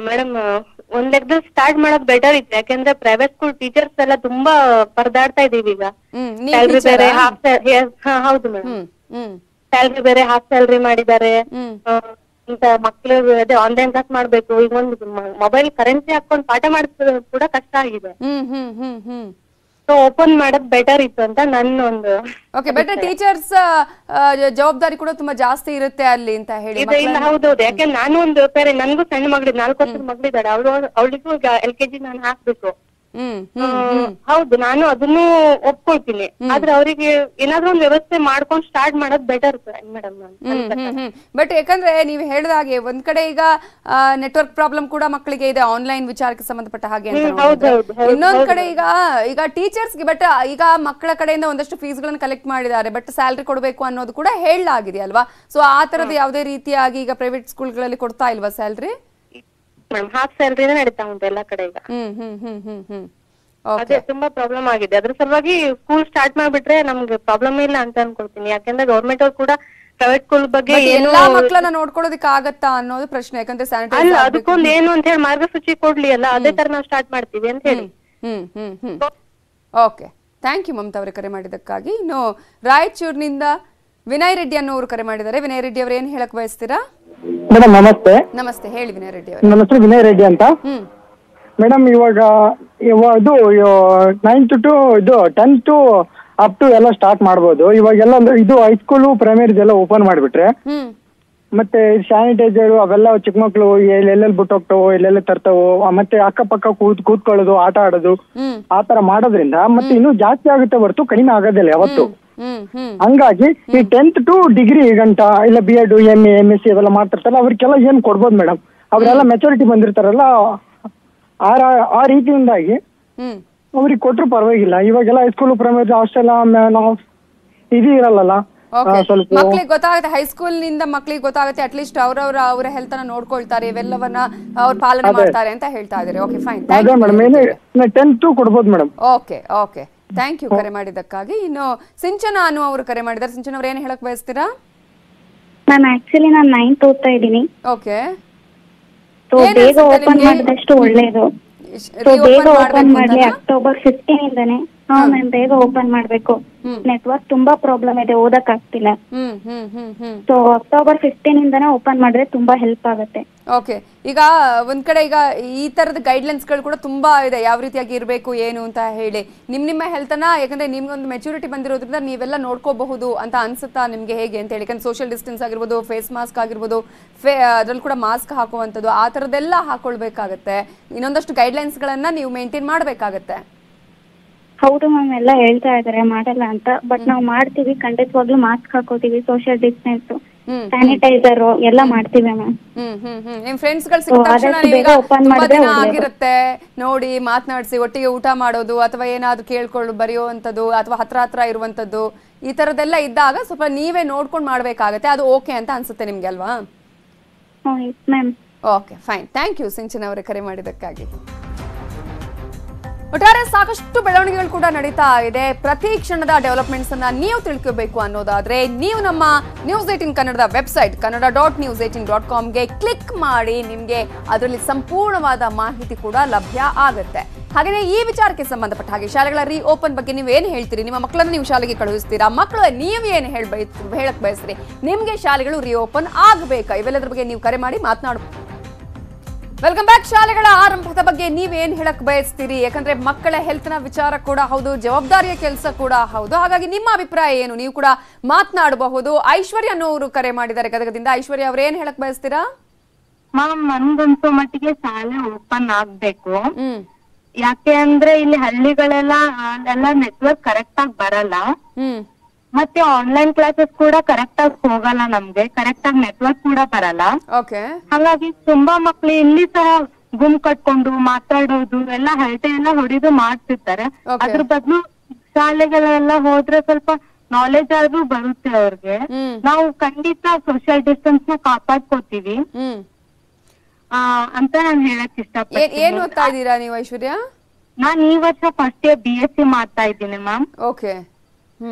ಮೇಡಮ್, ಒಂದ್ ಲೆಕ್ಕದಲ್ಲಿ ಸ್ಟಾರ್ಟ್ ಮಾಡೋದ್ ಬೆಟರ್ ಇತ್ತು. ಯಾಕಂದ್ರೆ ಪ್ರೈವೇಟ್ ಸ್ಕೂಲ್ ಟೀಚರ್ಸ್ ಎಲ್ಲ ತುಂಬಾ ಪರದಾಡ್ತಾ ಇದೀವಿ ಈಗ. ಸ್ಯಾಲ್ರಿ ಬೇರೆ ಹೌದು ಮೇಡಮ್, ಸ್ಯಾಲ್ರಿ ಬೇರೆ ಹಾಫ್ ಸ್ಯಾಲ್ರಿ ಮಾಡಿದ್ದಾರೆ. ಇಂತ ಮಕ್ಳು ಅದೇ ಆನ್ಲೈನ್ ಕ್ಲಾಸ್ ಮಾಡ್ಬೇಕು. ಈಗ ಒಂದು ಮೊಬೈಲ್ ಕರೆನ್ಸಿ ಹಾಕೊಂಡ್ ಪಾಠ ಮಾಡಿಸೋದು ಕೂಡ ಕಷ್ಟ ಆಗಿದೆ. ಸೊ ಓಪನ್ ಮಾಡೋದ್ ಬೆಟರ್ ಇತ್ತು ಅಂತ ನನ್ನ ಒಂದು. ಓಕೆ, ಬೆಟರ್ ಟೀಚರ್ಸ್ ಜವಾಬ್ದಾರಿ ಕೂಡ ತುಂಬಾ ಜಾಸ್ತಿ ಇರುತ್ತೆ ಅಲ್ಲಿ ಅಂತ ಹೇಳಿ. ಹೌದೌದು, ಯಾಕಂದ್ರೆ ನಾನು ಒಂದು ನನ್ಗೂ ಸಣ್ಣ ಮಗಳು 4 ವರ್ಷದ ಮಗಳಿದ್ದಾಳೆ. ಅವಳಿಗೂ LKG ನಾನು ಹಾಕ್ಬೇಕು. ಹೌದು, ನಾನು ಅದನ್ನು ಒಪ್ಕೊಳ್ತೀನಿ. ಆದ್ರೆ ಅವರಿಗೆ ಏನಾದ್ರೂ ಒಂದು ವ್ಯವಸ್ಥೆ ಮಾಡ್ಕೊಂಡು ಸ್ಟಾರ್ಟ್ ಮಾಡೋದು ಬೆಟರ್ ಮೇಡಮ್. ಬಟ್ ಯಾಕಂದ್ರೆ ನೀವು ಹೇಳಿದ ಹಾಗೆ ಒಂದ್ ಕಡೆ ಈಗ ನೆಟ್ವರ್ಕ್ ಪ್ರಾಬ್ಲಮ್ ಕೂಡ ಮಕ್ಕಳಿಗೆ ಇದೆ, ಆನ್ಲೈನ್ ವಿಚಾರಕ್ಕೆ ಸಂಬಂಧಪಟ್ಟ ಹಾಗೆ. ಇನ್ನೊಂದ್ ಕಡೆ ಈಗ ಟೀಚರ್ಸ್ಗೆ ಬಟ್ ಈಗ ಮಕ್ಕಳ ಕಡೆಯಿಂದ ಒಂದಷ್ಟು ಫೀಸ್ ಗಳನ್ನ ಕಲೆಕ್ಟ್ ಮಾಡಿದ್ದಾರೆ, ಬಟ್ ಸ್ಯಾಲ್ರಿ ಕೊಡಬೇಕು ಅನ್ನೋದು ಕೂಡ ಹೇಳಲಾಗಿದೆ ಅಲ್ವಾ? ಸೊ ಆ ತರದ ಯಾವುದೇ ರೀತಿಯಾಗಿ ಈಗ ಪ್ರೈವೇಟ್ ಸ್ಕೂಲ್ಗಳಲ್ಲಿ ಕೊಡ್ತಾ ಇಲ್ವಾ ಸ್ಯಾಲ್ರಿ? ಮೇಡಮ್ ಹಾಫ್ ಸ್ಯಾಲರಿನೇ ನಡೀತಾ ಉಂಟು ಎಲ್ಲಾ ಕಡೆ ಈಗ. ಅದೇ ತುಂಬಾ ಪ್ರಾಬ್ಲಮ್ ಆಗಿದೆ. ಅದ್ರ ಸಲುವಾಗಿ ಸ್ಕೂಲ್ ಸ್ಟಾರ್ಟ್ ಮಾಡ್ಬಿಟ್ರೆ ನಮ್ಗೆ ಪ್ರಾಬ್ಲಮ್ ಇಲ್ಲ ಅಂತ ಅನ್ಕೊಳ್ತೀನಿ. ಯಾಕಂದ್ರೆ ಗವರ್ಮೆಂಟ್ ಅವ್ರು ಕೂಡ ಪ್ರೈವೇಟ್ ಸ್ಕೂಲ್ ಬಗ್ಗೆ ಎಲ್ಲಾ ಮಕ್ಕಳನ್ನ ನೋಡ್ಕೊಳ್ಳೋದಕ್ಕೆ ಆಗತ್ತಾ ಅನ್ನೋದು ಪ್ರಶ್ನೆ. ಯಾಕಂದ್ರೆ ಅಲ್ಲ, ಅದಕ್ಕೊಂದು ಏನು ಅಂತ ಹೇಳಿ ಮಾರ್ಗಸೂಚಿ ಕೊಡ್ಲಿ ಅಲ್ಲ, ಅದೇ ತರ ನಾವು ಸ್ಟಾರ್ಟ್ ಮಾಡ್ತೀವಿ ಅಂತ ಹೇಳಿ. ಓಕೆ, ಥ್ಯಾಂಕ್ ಯು ಮಮತಾ ಅವರೇ ಕರೆ ಮಾಡಿದ್ದಕ್ಕಾಗಿ. ಇನ್ನು ರಾಯಚೂರಿನಿಂದ ವಿನಯ್ ರೆಡ್ಡಿ ಅನ್ನೋರು ಕರೆ ಮಾಡಿದ್ದಾರೆ. ವಿನಯ್ ರೆಡ್ಡಿ ಅವ್ರು ಏನ್ ಹೇಳಕ್ ಬಯಸ್ತೀರಾ? ಮೇಡಮ್ ನಮಸ್ತೆ. ನಮಸ್ತೆ, ಹೇಳಿ ವಿನಯ್ ರೆಡ್ಡಿ ಅವರು. ನನ್ನ ಹೆಸರು ವಿನಯ್ ರೆಡ್ಡಿ ಅಂತ. ಮೇಡಮ್ ಇವಾಗ ಇದು 9th to ಇದು 10th ಅಪ್ ಟು ಎಲ್ಲ ಸ್ಟಾರ್ಟ್ ಮಾಡ್ಬೋದು. ಇವಾಗೆಲ್ಲ ಇದು ಹೈಸ್ಕೂಲು ಪ್ರೈಮರಿದೆಲ್ಲ ಓಪನ್ ಮಾಡಿಬಿಟ್ರೆ ಮತ್ತೆ ಸ್ಯಾನಿಟೈಸರ್ ಅವೆಲ್ಲ ಚಿಕ್ಕ ಮಕ್ಳು ಎಲ್ಲೆಲ್ಲಿ ಬಿಟ್ಟು ಹೋಗ್ತಾವೋ ಎಲ್ಲೆಲ್ಲ ತರ್ತಾವೋ, ಮತ್ತೆ ಅಕ್ಕಪಕ್ಕ ಕೂತ್ಕೊಳ್ಳೋದು, ಆಟ ಆಡೋದು ಆ ತರ ಮಾಡೋದ್ರಿಂದ ಮತ್ತೆ ಇನ್ನೂ ಜಾಸ್ತಿ ಆಗುತ್ತೆ ಹೊರತು ಕಡಿಮೆ ಆಗೋದಿಲ್ಲ ಯಾವತ್ತು. ಹಂಗಾಗಿ ಈ 10th to ಡಿಗ್ರಿ ಗಂಟ ಇಲ್ಲ BEd MA MSc ಇವೆಲ್ಲ ಮಾಡ್ತಿರ್ತಾರಲ್ಲ ಅವ್ರಿಗೆಲ್ಲ ಏನ್ ಕೊಡ್ಬೋದು ಮೇಡಮ್? ಅವರೆಲ್ಲ ಮೆಚುರಿಟಿ ಬಂದಿರ್ತಾರಲ್ಲ, ಆ ರೀತಿಯಿಂದಾಗಿ ಅವ್ರಿಗೆ ಕೊಟ್ರು ಪರವಾಗಿಲ್ಲ. ಇವಾಗೆಲ್ಲ ಹೈಸ್ಕೂಲ್ ಪ್ರೈಮರಿ ಹಾಸ್ಟೆಲ್ ಇದು ಇರಲ್ಲ ಸ್ವಲ್ಪ ಮಕ್ಳಿಗೆ ಗೊತ್ತಾಗುತ್ತೆ. ಹೈಸ್ಕೂಲ್ ನಿಂದ ಮಕ್ಳಿಗೆ ಗೊತ್ತಾಗುತ್ತೆ, ಅಟ್ಲೀಸ್ಟ್ ಅವರ ಹೆಲ್ತ್ ಅನ್ನ ನೋಡ್ಕೊಳ್ತಾರೆ, ಇವೆಲ್ಲವನ್ನ ಅವ್ರು ಪಾಲನೆ ಮಾಡ್ತಾರೆ ಅಂತ ಹೇಳ್ತಾ ಇದ್ದಾರೆ. Okay, fine, thank you. 10th ಕೊಡ್ಬೋದು madam. Okay okay, thank you ಕರೆ ಮಾಡಿದ್ದಕ್ಕಾಗಿ. ಇನ್ನು ಸಿಂಚನಾ ಅನ್ನು ಅವರು ಕರೆ ಮಾಡಿದ್ದಾರೆ. ಸಿಂಚನಾ ಅವ್ರು ಏನ್ ಹೇಳಕ್ ಬಯಸ್ತೀರಾ? ಮ್ಯಾಮ್ ಆಕ್ಚುಲಿ ನಾನು 9th ಓದ್ತಾ ಇದ್ದೀನಿ. ಓಕೆ, ಬೇಗ ಓಪನ್ ಮಾಡಿದಷ್ಟು ಒಳ್ಳೇದು. ಬೇಗ ಓಪನ್ ಮಾಡ್ಲಿ, October 15 ಇಂದಾನೆ. ಹಾ ಮ್ಯಾಮ್, ಬೇಗ ಓಪನ್ ಮಾಡ್ಬೇಕು. ನೆಟ್ವರ್ಕ್ ತುಂಬಾ ಪ್ರಾಬ್ಲಮ್ ಇದೆ, ಓದಕ್ ಆಗ್ತಿಲ್ಲ. ಸೊ October 15 ಇಂದಾನೆ ಓಪನ್ ಮಾಡಿದ್ರೆ ತುಂಬಾ ಹೆಲ್ಪ್ ಆಗುತ್ತೆ. ಓಕೆ, ಈಗ ಒಂದ್ ಕಡೆ ಈಗ ಈ ತರದ ಗೈಡ್ಲೈನ್ಸ್ ಗಳು ಕೂಡ ತುಂಬಾ ಇದೆ, ಯಾವ ರೀತಿಯಾಗಿ ಇರಬೇಕು ಏನು ಅಂತ ಹೇಳಿ. ನಿಮ್ಮ ಹೆಲ್ತ್ ಅನ್ನ, ಯಾಕಂದ್ರೆ ನಿಮ್ಗೊಂದು ಮೆಚುರಿಟಿ ಬಂದಿರೋದ್ರಿಂದ ನೀವೆಲ್ಲ ನೋಡ್ಕೋಬಹುದು ಅಂತ ಅನ್ಸುತ್ತಾ ನಿಮ್ಗೆ ಹೇಗೆ ಅಂತ ಹೇಳಿ? ಯಾಕಂದ್ರೆ ಸೋಷಿಯಲ್ ಡಿಸ್ಟೆನ್ಸ್ ಆಗಿರ್ಬೋದು, ಫೇಸ್ ಮಾಸ್ಕ್ ಆಗಿರ್ಬೋದು, ಅದ್ರಲ್ಲಿ ಕೂಡ ಮಾಸ್ಕ್ ಹಾಕುವಂಥದ್ದು ಆ ಥರದ್ದೆಲ್ಲ ಹಾಕೊಳ್ಬೇಕಾಗತ್ತೆ. ಇನ್ನೊಂದಷ್ಟು ಗೈಡ್ಲೈನ್ಸ್ ಗಳನ್ನ ನೀವು ಮೇಂಟೈನ್ ಮಾಡ್ಬೇಕಾಗತ್ತೆ. ಹೌದು ಮ್ಯಾಮ್, ಎಲ್ಲ ಹೇಳ್ತಾ ಇದಾರೆ ಮಾಡಲ್ಲ ಅಂತ, ಬಟ್ ನಾವು ಮಾಡ್ತೀವಿ. ಖಂಡಿತವಾಗ್ಲೂ ಮಾಸ್ಕ್ ಹಾಕೋತೀವಿ, ಸೋಷಿಯಲ್ ಡಿಸ್ಟೆನ್ಸ್, ಸ್ಯಾನಿಟೈಸರ್ ಎಲ್ಲ ಮಾಡ್ತೀವಿ ಮ್ಯಾಮ್. ನಿಮ್ ಫ್ರೆಂಡ್ಸ್ ಗಳು ಸಿಕ್ಕ ತಕ್ಷಣ ತುಂಬಾ ದಿನ ಆಗಿರುತ್ತೆ ನೋಡಿ, ಮಾತನಾಡಿಸಿ ಒಟ್ಟಿಗೆ ಊಟ ಮಾಡೋದು ಅಥವಾ ಏನಾದ್ರು ಕೇಳ್ಕೊಳ್ಳು ಬರೆಯುವಂಥದ್ದು ಅಥವಾ ಹತ್ರ ಇರುವಂತದ್ದು, ಈ ತರದೆಲ್ಲ ಇದ್ದಾಗ ಸ್ವಲ್ಪ ನೀವೇ ನೋಡ್ಕೊಂಡು ಮಾಡ್ಬೇಕಾಗತ್ತೆ. ಅದು ಓಕೆ ಅಂತ ಅನ್ಸುತ್ತೆ ನಿಮ್ಗೆ ಅಲ್ವಾ? ಓಕೆ, ಫೈನ್, ಥ್ಯಾಂಕ್ ಯು ಸಿಂಚನ ಅವರೇ ಕರೆ ಮಾಡಿದ್ದಕ್ಕಾಗಿ. ಒಟ್ಟಾರೆ ಸಾಕಷ್ಟು ಬೆಳವಣಿಗೆಗಳು ಕೂಡ ನಡೀತಾ ಇದೆ. ಪ್ರತಿ ಕ್ಷಣದ ಡೆವಲಪ್ಮೆಂಟ್ಸ್ ಅನ್ನ ನೀವು ತಿಳ್ಕೋಬೇಕು ಅನ್ನೋದಾದ್ರೆ ನೀವು ನಮ್ಮ News18 ಕನ್ನಡದ ವೆಬ್ಸೈಟ್ kannada.news18.comಗೆ ಕ್ಲಿಕ್ ಮಾಡಿ. ನಿಮ್ಗೆ ಅದರಲ್ಲಿ ಸಂಪೂರ್ಣವಾದ ಮಾಹಿತಿ ಕೂಡ ಲಭ್ಯ ಆಗುತ್ತೆ. ಹಾಗೆಯೇ ಈ ವಿಚಾರಕ್ಕೆ ಸಂಬಂಧಪಟ್ಟ ಹಾಗೆ ಶಾಲೆಗಳ ರೀಓಪನ್ ಬಗ್ಗೆ ನೀವು ಏನು ಹೇಳ್ತೀರಿ? ನಿಮ್ಮ ಮಕ್ಕಳನ್ನ ನೀವು ಶಾಲೆಗೆ ಕಳುಹಿಸ್ತೀರಾ? ಮಕ್ಕಳು ನೀವು ಏನು ಹೇಳಕ್ ಬಯಸ್ತೀರಿ? ನಿಮ್ಗೆ ಶಾಲೆಗಳು ರೀಓಪನ್ ಆಗಬೇಕಾ? ಇವೆಲ್ಲದರ ಬಗ್ಗೆ ನೀವು ಕರೆ ಮಾಡಿ ಮಾತನಾಡಬಹುದು. Welcome back. ಶಾಲೆಗಳ ಆರಂಭದ ಬಗ್ಗೆ ನೀವೇನ್ ಹೇಳಕ್ ಬಯಸ್ತೀರಿ? ಯಾಕಂದ್ರೆ ಮಕ್ಕಳ ಹೆಲ್ತ್ ನ ವಿಚಾರ ಕೂಡ ಹೌದು, ಜವಾಬ್ದಾರಿಯ ಕೆಲಸ ಕೂಡ ಹೌದು. ಹಾಗಾಗಿ ನಿಮ್ಮ ಅಭಿಪ್ರಾಯ ಏನು? ನೀವು ಕೂಡ ಮಾತನಾಡಬಹುದು. ಐಶ್ವರ್ಯ ಅನ್ನೋರು ಕರೆ ಮಾಡಿದ್ದಾರೆ ಗದಗದಿಂದ. ಐಶ್ವರ್ಯ ಅವ್ರು ಏನ್ ಹೇಳಕ್ ಬಯಸ್ತೀರಾ? ಮ್ಯಾಮ್, ನನ್ಗಂತೂ ಮಟ್ಟಿಗೆ ಶಾಲೆ ಓಪನ್ ಆಗ್ಬೇಕು. ಯಾಕೆ ಅಂದ್ರೆ ಇಲ್ಲಿ ಹಳ್ಳಿಗಳೆಲ್ಲ ನೆಟ್ವರ್ಕ್ ಕರೆಕ್ಟ್ ಆಗಿ ಬರಲ್ಲ, ಮತ್ತೆ ಆನ್ಲೈನ್ ಕ್ಲಾಸಸ್ ಕೂಡ ಕರೆಕ್ಟ್ ಆಗಿ ಹೋಗಲ್ಲ, ನಮ್ಗೆ ಕರೆಕ್ಟ್ ಆಗಿ ನೆಟ್ವರ್ಕ್ ಕೂಡ ಬರಲ್ಲ. ಹಾಗಾಗಿ ತುಂಬಾ ಮಕ್ಳು ಇಲ್ಲಿ ಸಹ ಗುಂಪ್ ಕಟ್ಕೊಂಡು ಮಾತಾಡೋದು ಎಲ್ಲ ಹರಟೆ ಎಲ್ಲ ಹೊಡಿದು ಮಾಡ್ತಿರ್ತಾರೆ. ಅದ್ರ ಬದಲು ಶಾಲೆಗಳೆಲ್ಲ ಹೋದ್ರೆ ಸ್ವಲ್ಪ ನಾಲೆಜ್ ಆದ್ರೂ ಬರುತ್ತೆ ಅವ್ರಿಗೆ. ನಾವು ಖಂಡಿತ ಸೋಷಿಯಲ್ ಡಿಸ್ಟೆನ್ಸ್ ನ ಕಾಪಾಡ್ಕೋತೀವಿ ಅಂತ ನಾನು ಹೇಳಕ್ ಇಷ್ಟಪಡ್ತೀನಿ. ಏನ್ ಓದ್ತಾ ಇದ್ದೀರಾ ನೀವು ಐಶ್ವರ್ಯ? ನಾನ್ ಈ ವರ್ಷ ಫಸ್ಟ್ ಇಯರ್ BSc ಮಾಡ್ತಾ ಇದ್ದೀನಿ ಮ್ಯಾಮ್. ಓಕೆ,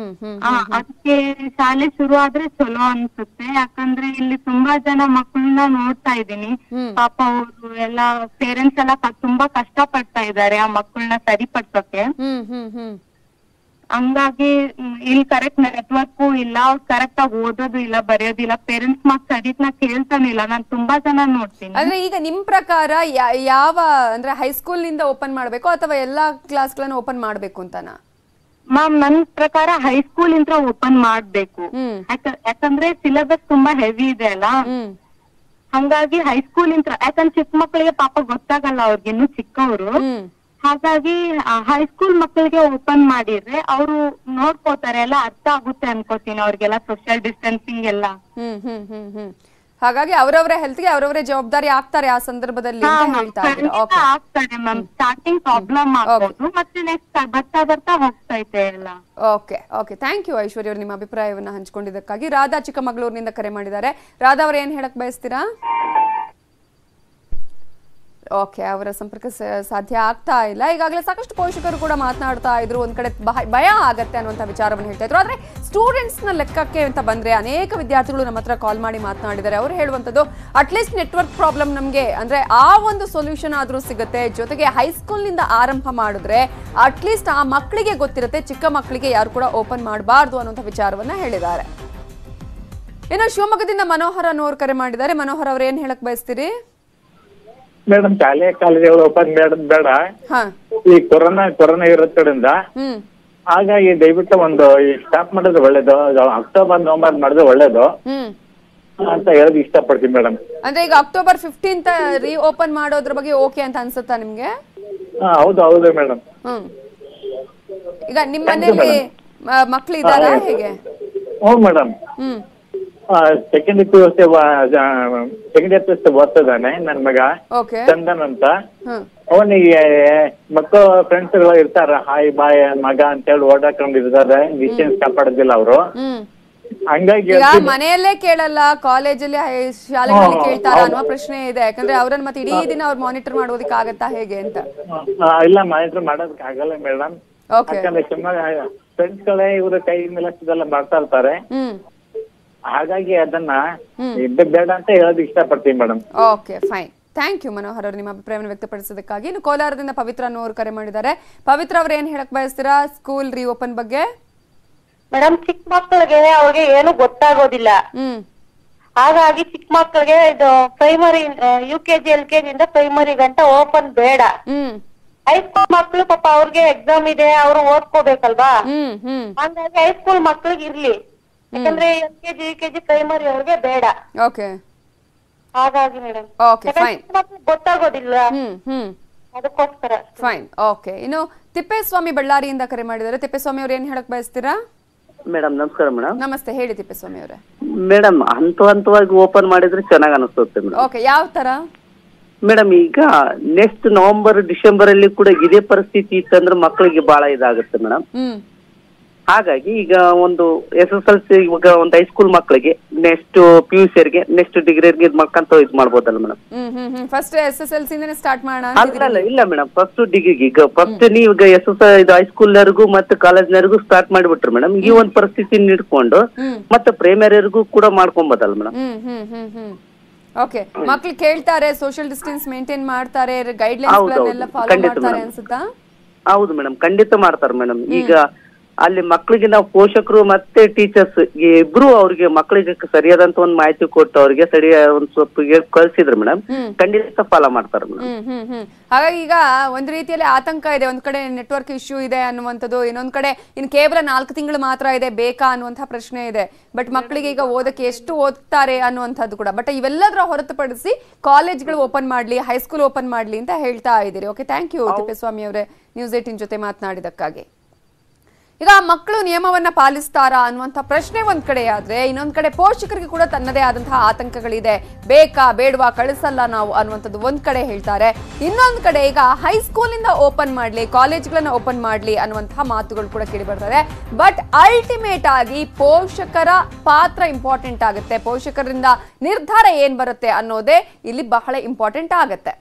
ಅದಕ್ಕೆ ಶಾಲೆ ಶುರು ಆದ್ರೆ ಚಲೋ ಅನ್ಸುತ್ತೆ. ಯಾಕಂದ್ರೆ ಇಲ್ಲಿ ತುಂಬಾ ಜನ ಮಕ್ಕಳನ್ನ ನೋಡ್ತಾ ಇದ್ದೀನಿ. ಪಾಪ ಅವರು ಎಲ್ಲ ಪೇರೆಂಟ್ಸ್ ಎಲ್ಲ ತುಂಬಾ ಕಷ್ಟ ಪಡ್ತಾ ಇದ್ದಾರೆ ಆ ಮಕ್ಕಳನ್ನ ಸರಿಪಡ್ಸೋಕೆ. ಹಂಗಾಗಿ ಇಲ್ಲಿ ಕರೆಕ್ಟ್ ನೆಟ್ವರ್ಕ್ ಇಲ್ಲ, ಅವ್ರು ಕರೆಕ್ಟ್ ಆಗಿ ಓದೋದು ಇಲ್ಲ, ಬರೆಯೋದಿಲ್ಲ. Parents marks ಸರಿತ್ನ ಕೇಳ್ತಾನಿಲ್ಲ. ನಾನ್ ತುಂಬಾ ಜನ ನೋಡ್ತೀನಿ. ಅಂದ್ರೆ ಈಗ ನಿಮ್ ಪ್ರಕಾರ ಯಾವ ಅಂದ್ರೆ ಹೈಸ್ಕೂಲ್ ನಿಂದ ಓಪನ್ ಮಾಡ್ಬೇಕು ಅಥವಾ ಎಲ್ಲಾ ಕ್ಲಾಸ್ ಗಳನ್ನ ಓಪನ್ ಮಾಡ್ಬೇಕು ಅಂತನಾ? ಮ್ಯಾಮ್, ನನ್ ಪ್ರಕಾರ ಹೈಸ್ಕೂಲ್ ಇಂದ ಓಪನ್ ಮಾಡ್ಬೇಕು. ಯಾಕಂದ್ರೆ ಸಿಲೆಬಸ್ ತುಂಬಾ ಹೆವಿ ಇದೆ ಅಲ್ಲ, ಹಂಗಾಗಿ ಹೈಸ್ಕೂಲ್ ಇಂದ. ಯಾಕಂದ್ರೆ ಚಿಕ್ಕ ಮಕ್ಕಳಿಗೆ ಪಾಪ ಗೊತ್ತಾಗಲ್ಲ, ಅವ್ರಿಗೆ ಇನ್ನು ಚಿಕ್ಕವರು. ಹಾಗಾಗಿ ಹೈಸ್ಕೂಲ್ ಮಕ್ಕಳಿಗೆ ಓಪನ್ ಮಾಡಿದ್ರೆ ಅವರು ನೋಡ್ಕೋತಾರೆ, ಎಲ್ಲ ಅರ್ಥ ಆಗುತ್ತೆ ಅನ್ಕೋತೀನಿ ಅವ್ರಿಗೆಲ್ಲ ಸೋಷಿಯಲ್ ಡಿಸ್ಟೆನ್ಸಿಂಗ್ ಎಲ್ಲ. ಹಾಗಾಗಿ ಅವರವರ ಹೆಲ್ತ್ ಗೆ ಅವರವರೇ ಜವಾಬ್ದಾರಿ ಆಗ್ತಾರೆ ಆ ಸಂದರ್ಭದಲ್ಲಿ ಆಗ್ತಾರೆ ಮ್ಯಾಮ್. ಸ್ಟಾರ್ಟಿಂಗ್ ಪ್ರಾಬ್ಲಮ್ ಆಗ್ಬೋದು, ಮತ್ತೆ ನೆಕ್ಸ್ಟ್ ಬರ್ತಾ ಬರ್ತಾ ಹೋಗ್ತೈತೆ ಎಲ್ಲ. ಓಕೆ ಓಕೆ, ಥ್ಯಾಂಕ್ ಯು ಐಶ್ವರ್ಯ ಅವರು ನಿಮ್ಮ ಅಭಿಪ್ರಾಯವನ್ನ ಹಂಚಿಕೊಂಡಿದ್ದಕ್ಕಾಗಿ. ರಾಧಾ ಚಿಕ್ಕಮಗಳೂರಿನಿಂದ ಕರೆ ಮಾಡಿದ್ದಾರೆ. ರಾಧಾ ಅವರು ಏನ್ ಹೇಳಕ್ ಬಯಸ್ತೀರಾ? ಓಕೆ, ಅವರ ಸಂಪರ್ಕ ಸಾಧ್ಯ ಆಗ್ತಾ ಇಲ್ಲ. ಈಗಾಗಲೇ ಸಾಕಷ್ಟು ಪೋಷಕರು ಕೂಡ ಮಾತನಾಡ್ತಾ ಇದ್ರು, ಒಂದ್ ಕಡೆ ಭಯ ಆಗತ್ತೆ ಅನ್ನುವಂಥ ವಿಚಾರವನ್ನು ಹೇಳ್ತಾ ಇದ್ರು. ಆದ್ರೆ ಸ್ಟೂಡೆಂಟ್ಸ್ ನ ಲೆಕ್ಕಕ್ಕೆ ಅಂತ ಬಂದ್ರೆ ಅನೇಕ ವಿದ್ಯಾರ್ಥಿಗಳು ನಮ್ಮ ಹತ್ರ ಕಾಲ್ ಮಾಡಿ ಮಾತನಾಡಿದ್ದಾರೆ. ಅವರು ಹೇಳುವಂಥದ್ದು ಅಟ್ಲೀಸ್ಟ್ ನೆಟ್ವರ್ಕ್ ಪ್ರಾಬ್ಲಮ್ ನಮಗೆ ಅಂದ್ರೆ ಆ ಒಂದು ಸೊಲ್ಯೂಷನ್ ಆದ್ರೂ ಸಿಗುತ್ತೆ. ಜೊತೆಗೆ ಹೈಸ್ಕೂಲ್ ನಿಂದ ಆರಂಭ ಮಾಡಿದ್ರೆ ಅಟ್ಲೀಸ್ಟ್ ಆ ಮಕ್ಕಳಿಗೆ ಗೊತ್ತಿರುತ್ತೆ, ಚಿಕ್ಕ ಮಕ್ಕಳಿಗೆ ಯಾರು ಕೂಡ ಓಪನ್ ಮಾಡಬಾರ್ದು ಅನ್ನುವಂಥ ವಿಚಾರವನ್ನ ಹೇಳಿದ್ದಾರೆ. ಇನ್ನು ಶಿವಮೊಗ್ಗದಿಂದ ಮನೋಹರ್ ಅನ್ನೋರು ಕರೆ ಮಾಡಿದ್ದಾರೆ. ಮನೋಹರ್ ಅವ್ರು ಏನ್ ಹೇಳಕ್ ಬಯಸ್ತೀರಿ? ಮೇಡಮ್, ಶಾಲೆ ಕಾಲೇಜುಗಳು ಓಪನ್ ಬೇಡ. ಈ ಕೊರೋನಾ ಇರೋದ್ರಿಂದ ಹಾಗಾಗಿ ದಯವಿಟ್ಟು ಒಂದು ಸ್ಟಾಪ್ ಮಾಡೋದು ಒಳ್ಳೇದು. ಅಕ್ಟೋಬರ್ ನವೆಂಬರ್ ಮಾಡಿದ್ರೆ ಒಳ್ಳೇದು ಅಂತ ಹೇಳೋದು ಇಷ್ಟಪಡ್ತೀನಿ ಮೇಡಮ್. ಅಂದ್ರೆ ಈಗ ಅಕ್ಟೋಬರ್ 15 ರೀ ಓಪನ್ ಮಾಡೋದ್ರ ಬಗ್ಗೆ ಓಕೆ ಅಂತ ಅನ್ಸುತ್ತಾ ನಿಮ್ಗೆ? ಹೌದು ಮೇಡಮ್. ಈಗ ನಿಮ್ಮ ಮನೆಯಲ್ಲಿ ಮಕ್ಳು ಇದ್ದಾರಾ ಹೇಗೆ? ಹೌದು ಮೇಡಮ್. ಸೆಕೆಂಡ್ ಇಯರ್ ಓದ್ತಿದ್ದಾನೆ ನನ್ನ ಮಗ ಚಂದನ್ ಅಂತ. ಅವನಿಗೆ ಮಕ್ಕಳು ಫ್ರೆಂಡ್ಸ್ ಗಳು ಇರ್ತಾರ, ಹಾಯ್ ಬಾಯ್ ಮಗ ಅಂತ ಹೇಳಿ ಓಡಾಕೊಂಡಿರ್ತಾರೆ, ಡಿಸ್ಟೆನ್ಸ್ ಕಾಪಾಡೋದಿಲ್ಲ ಅವರು. ಹಂಗಾಗಿ ಮನೆಯಲ್ಲೇ ಕೇಳಲ್ಲ, ಕಾಲೇಜಲ್ಲಿ ಶಾಲೆಗಳಲ್ಲಿ ಕೇಳ್ತಾರ ಅನ್ನೋ ಪ್ರಶ್ನೆ ಇದೆ. ಯಾಕಂದ್ರೆ ಅವ್ರನ್ನ ಮತ್ತೆ ಇಡೀ ದಿನ ಅವ್ರು ಮಾನಿಟರ್ ಮಾಡೋದಕ್ಕೆ ಆಗತ್ತಾ ಹೇಗೆ ಅಂತ? ಇಲ್ಲ, ಮಾನಿಟರ್ ಮಾಡೋದಕ್ಕೆ ಆಗಲ್ಲ ಮೇಡಮ್. ಯಾಕಂದ್ರೆ ಫ್ರೆಂಡ್ಸ್ ಗಳೇ ಇವ್ರ ಕೈ ಮೇಲೆ ಮಾಡ್ತಾ ಇರ್ತಾರೆ. ಹಾಗಾಗಿ ಅದನ್ನ ಬೇಡ ಅಂತ ಹೇಳೋದು ಇಷ್ಟಪಡ್ತೀನಿ madam. Okay, fine. Thank you Manohar ಅವರು ನಿಮ್ಮ ಅಭಿಪ್ರಾಯವನ್ನು ವ್ಯಕ್ತಪಡಿಸೋದಕ್ಕಾಗಿ. ಇನ್ನು ಕೋಲಾರದಿಂದ ಪವಿತ್ರ ಅನ್ನೋರು ಕರೆ ಮಾಡಿದ್ದಾರೆ. ಪವಿತ್ರ ಅವ್ರು ಏನ್ ಹೇಳಕ್ ಬಯಸ್ತೀರಾ ಸ್ಕೂಲ್ ರೀಓಪನ್ ಬಗ್ಗೆ? ಮೇಡಮ್, ಚಿಕ್ಕ ಮಕ್ಕಳಿಗೆ ಅವ್ರಿಗೆ ಏನು ಗೊತ್ತಾಗೋದಿಲ್ಲ. ಹಾಗಾಗಿ ಚಿಕ್ಕ ಮಕ್ಕಳಿಗೆ ಇದು ಪ್ರೈಮರಿ UKG LKG ಇಂದ ಪ್ರೈಮರಿ ಗಂಟ ಓಪನ್ ಬೇಡ. ಹೈಸ್ಕೂಲ್ ಮಕ್ಳು ಪಾಪ ಅವ್ರಿಗೆ ಎಕ್ಸಾಮ್ ಇದೆ, ಅವ್ರು ಓದ್ಕೋಬೇಕಲ್ವಾ. ಹಂಗಾಗಿ ಹೈಸ್ಕೂಲ್ ಮಕ್ಳಿಗೆ ಇರ್ಲಿ, ಯಾಕಂದ್ರೆ LKG UKG ಪ್ರೈಮರಿ ಅವ್ರಿಗೆ ಬೇಡ. ಓಕೆ, ಹಾಗಾಗಿ ಮೇಡಮ್ ಗೊತ್ತಾಗೋದಿಲ್ಲ, ಅದಕ್ಕೋಸ್ಕರ. ಫೈನ್. ಓಕೆ, ಇನ್ನು ತಿಪ್ಪೇಸ್ವಾಮಿ ಬಳ್ಳಾರಿಯಿಂದ ಕರೆ ಮಾಡಿದ್ದಾರೆ. ತಿಪ್ಪೇಸ್ವಾಮಿ ಅವ್ರು ಏನ್ ಹೇಳಕ್ ಬಯಸ್ತೀರಾ? ಮೇಡಮ್ ನಮಸ್ಕಾರ ಮೇಡಮ್. ನಮಸ್ತೆ, ಹೇಳಿ ತಿಪ್ಪೇಸ್ವಾಮಿ ಅವರೇ. ಮೇಡಮ್, ಹಂತವಾಗಿ ಓಪನ್ ಮಾಡಿದ್ರೆ ಚೆನ್ನಾಗಿ ಅನಿಸುತ್ತೆ ಮೇಡಮ್. ಓಕೆ, ಯಾವ ತರ ಮೇಡಮ್? ಈಗ ನೆಕ್ಸ್ಟ್ ನವೆಂಬರ್ ಡಿಸೆಂಬರ್ ಅಲ್ಲಿ ಕೂಡ ಇದೇ ಪರಿಸ್ಥಿತಿ ಇತ್ತಂದ್ರೆ ಮಕ್ಕಳಿಗೆ ಬಹಳ ಇದಾಗುತ್ತೆ ಮೇಡಮ್. ಹಾಗಾಗಿ ಈಗ ಒಂದು SSLC ಇವಾಗ ಒಂದು ಹೈಸ್ಕೂಲ್ ಮಕ್ಕಳಿಗೆ ನೆಕ್ಸ್ಟ್ PUC ನೆಕ್ಸ್ಟ್ ಡಿಗ್ರಿ ಇದ್ ಮಾಡ್ಕೊಂತ ಇದ್ ಮಾಡ್ಬೋದಲ್ಲ ಮೇಡಮ್? ಫಸ್ಟ್ SSLC ಇಂದನೇ ಸ್ಟಾರ್ಟ್ ಮಾಡೋಣ? ಇಲ್ಲ ಮೇಡಮ್, ಫಸ್ಟ್ ಡಿಗ್ರಿಗೆ. ಈಗ ಫಸ್ಟ್ ನೀವು ಈಗ ಇದು ಹೈಸ್ಕೂಲ್ನವರೆಗೂ ಮತ್ತೆ ಕಾಲೇಜ್ನವರೆಗೂ ಸ್ಟಾರ್ಟ್ ಮಾಡಿಬಿಟ್ರು ಮೇಡಮ್. ಈ ಒಂದು ಪರಿಸ್ಥಿತಿ ಇಟ್ಕೊಂಡು ಮತ್ತೆ ಪ್ರೈಮರಿವರೆಗೂ ಕೂಡ ಮಾಡ್ಕೊಬೋದಲ್ಲ ಮೇಡಮ್? ಓಕೆ, ಮಕ್ಳು ಕೇಳ್ತಾರೆ, ಸೋಷಿಯಲ್ ಡಿಸ್ಟೆನ್ಸ್ ಮೇಂಟೈನ್ ಮಾಡ್ತಾರೆ, ಗೈಡ್ ಲೈನ್ಸ್ ಫಾಲೋ ಮಾಡ್ತಾರೆ ಅನ್ಸುತ್ತಾ? ಹೌದು ಮೇಡಮ್, ಖಂಡಿತ ಮಾಡ್ತಾರೆ ಮೇಡಮ್. ಈಗ ಅಲ್ಲಿ ಮಕ್ಕಳಿಗೆ ನಾವು ಪೋಷಕರು ಮತ್ತೆ ಟೀಚರ್ಸ್ ಇಬ್ರು ಅವ್ರಿಗೆ ಮಕ್ಕಳಿಗೆ ಸರಿಯಾದಂತ ಒಂದು ಮಾಹಿತಿ ಕೊಟ್ಟು ಅವ್ರಿಗೆ ಸರಿಯಾದ ಒಂದು ಸ್ವಲ್ಪ ಕಳ್ಸಿದ್ರು ಮೇಡಮ್, ಖಂಡಿತ ಫಾಲೋ ಮಾಡ್ತಾರೆ ಮೇಡಮ್. ಹಾಗಾಗಿ ಈಗ ಒಂದು ರೀತಿಯಲ್ಲಿ ಆತಂಕ ಇದೆ. ಒಂದ್ ಕಡೆ ನೆಟ್ವರ್ಕ್ ಇಶ್ಯೂ ಇದೆ ಅನ್ನುವಂಥದ್ದು, ಇನ್ನೊಂದ್ ಕಡೆ ಇನ್ನು ಕೇವಲ 4 ತಿಂಗಳು ಮಾತ್ರ ಇದೆ ಬೇಕಾ ಅನ್ನುವಂಥ ಪ್ರಶ್ನೆ ಇದೆ. ಬಟ್ ಮಕ್ಕಳಿಗೆ ಈಗ ಓದಕ್ಕೆ ಎಷ್ಟು ಓದ್ತಾರೆ ಅನ್ನುವಂಥದ್ದು ಕೂಡ. ಬಟ್ ಇವೆಲ್ಲದರ ಹೊರತುಪಡಿಸಿ ಕಾಲೇಜ್ಗಳು ಓಪನ್ ಮಾಡ್ಲಿ, ಹೈಸ್ಕೂಲ್ ಓಪನ್ ಮಾಡ್ಲಿ ಅಂತ ಹೇಳ್ತಾ ಇದ್ದೀರಿ. ಓಕೆ, ಥ್ಯಾಂಕ್ ಯು ತಿಪ್ಪೇಸ್ವಾಮಿ ಅವರೇ ನ್ಯೂಸ್ 18 ಜೊತೆ ಮಾತನಾಡಿದಕ್ಕಾಗಿ. ಈಗ ಮಕ್ಕಳು ನಿಯಮವನ್ನ ಪಾಲಿಸ್ತಾರಾ ಅನ್ನುವಂಥ ಪ್ರಶ್ನೆ ಒಂದ್ ಕಡೆ ಆದ್ರೆ, ಇನ್ನೊಂದ್ ಕಡೆ ಪೋಷಕರಿಗೆ ಕೂಡ ತನ್ನದೇ ಆದಂತಹ ಆತಂಕಗಳಿದೆ. ಬೇಕಾ ಬೇಡವಾ, ಕಳಿಸಲ್ಲ ನಾವು ಅನ್ನುವಂಥದ್ದು ಒಂದ್ ಕಡೆ ಹೇಳ್ತಾರೆ. ಇನ್ನೊಂದ್ ಕಡೆ ಈಗ ಹೈಸ್ಕೂಲ್ ಇಂದ ಓಪನ್ ಮಾಡ್ಲಿ, ಕಾಲೇಜ್ಗಳನ್ನ ಓಪನ್ ಮಾಡ್ಲಿ ಅನ್ನುವಂತಹ ಮಾತುಗಳು ಕೂಡ ಕೇಳಿ ಬರ್ತದೆ. ಬಟ್ ಅಲ್ಟಿಮೇಟ್ ಆಗಿ ಪೋಷಕರ ಪಾತ್ರ ಇಂಪಾರ್ಟೆಂಟ್ ಆಗುತ್ತೆ. ಪೋಷಕರಿಂದ ನಿರ್ಧಾರ ಏನ್ ಬರುತ್ತೆ ಅನ್ನೋದೇ ಇಲ್ಲಿ ಬಹಳ ಇಂಪಾರ್ಟೆಂಟ್ ಆಗತ್ತೆ.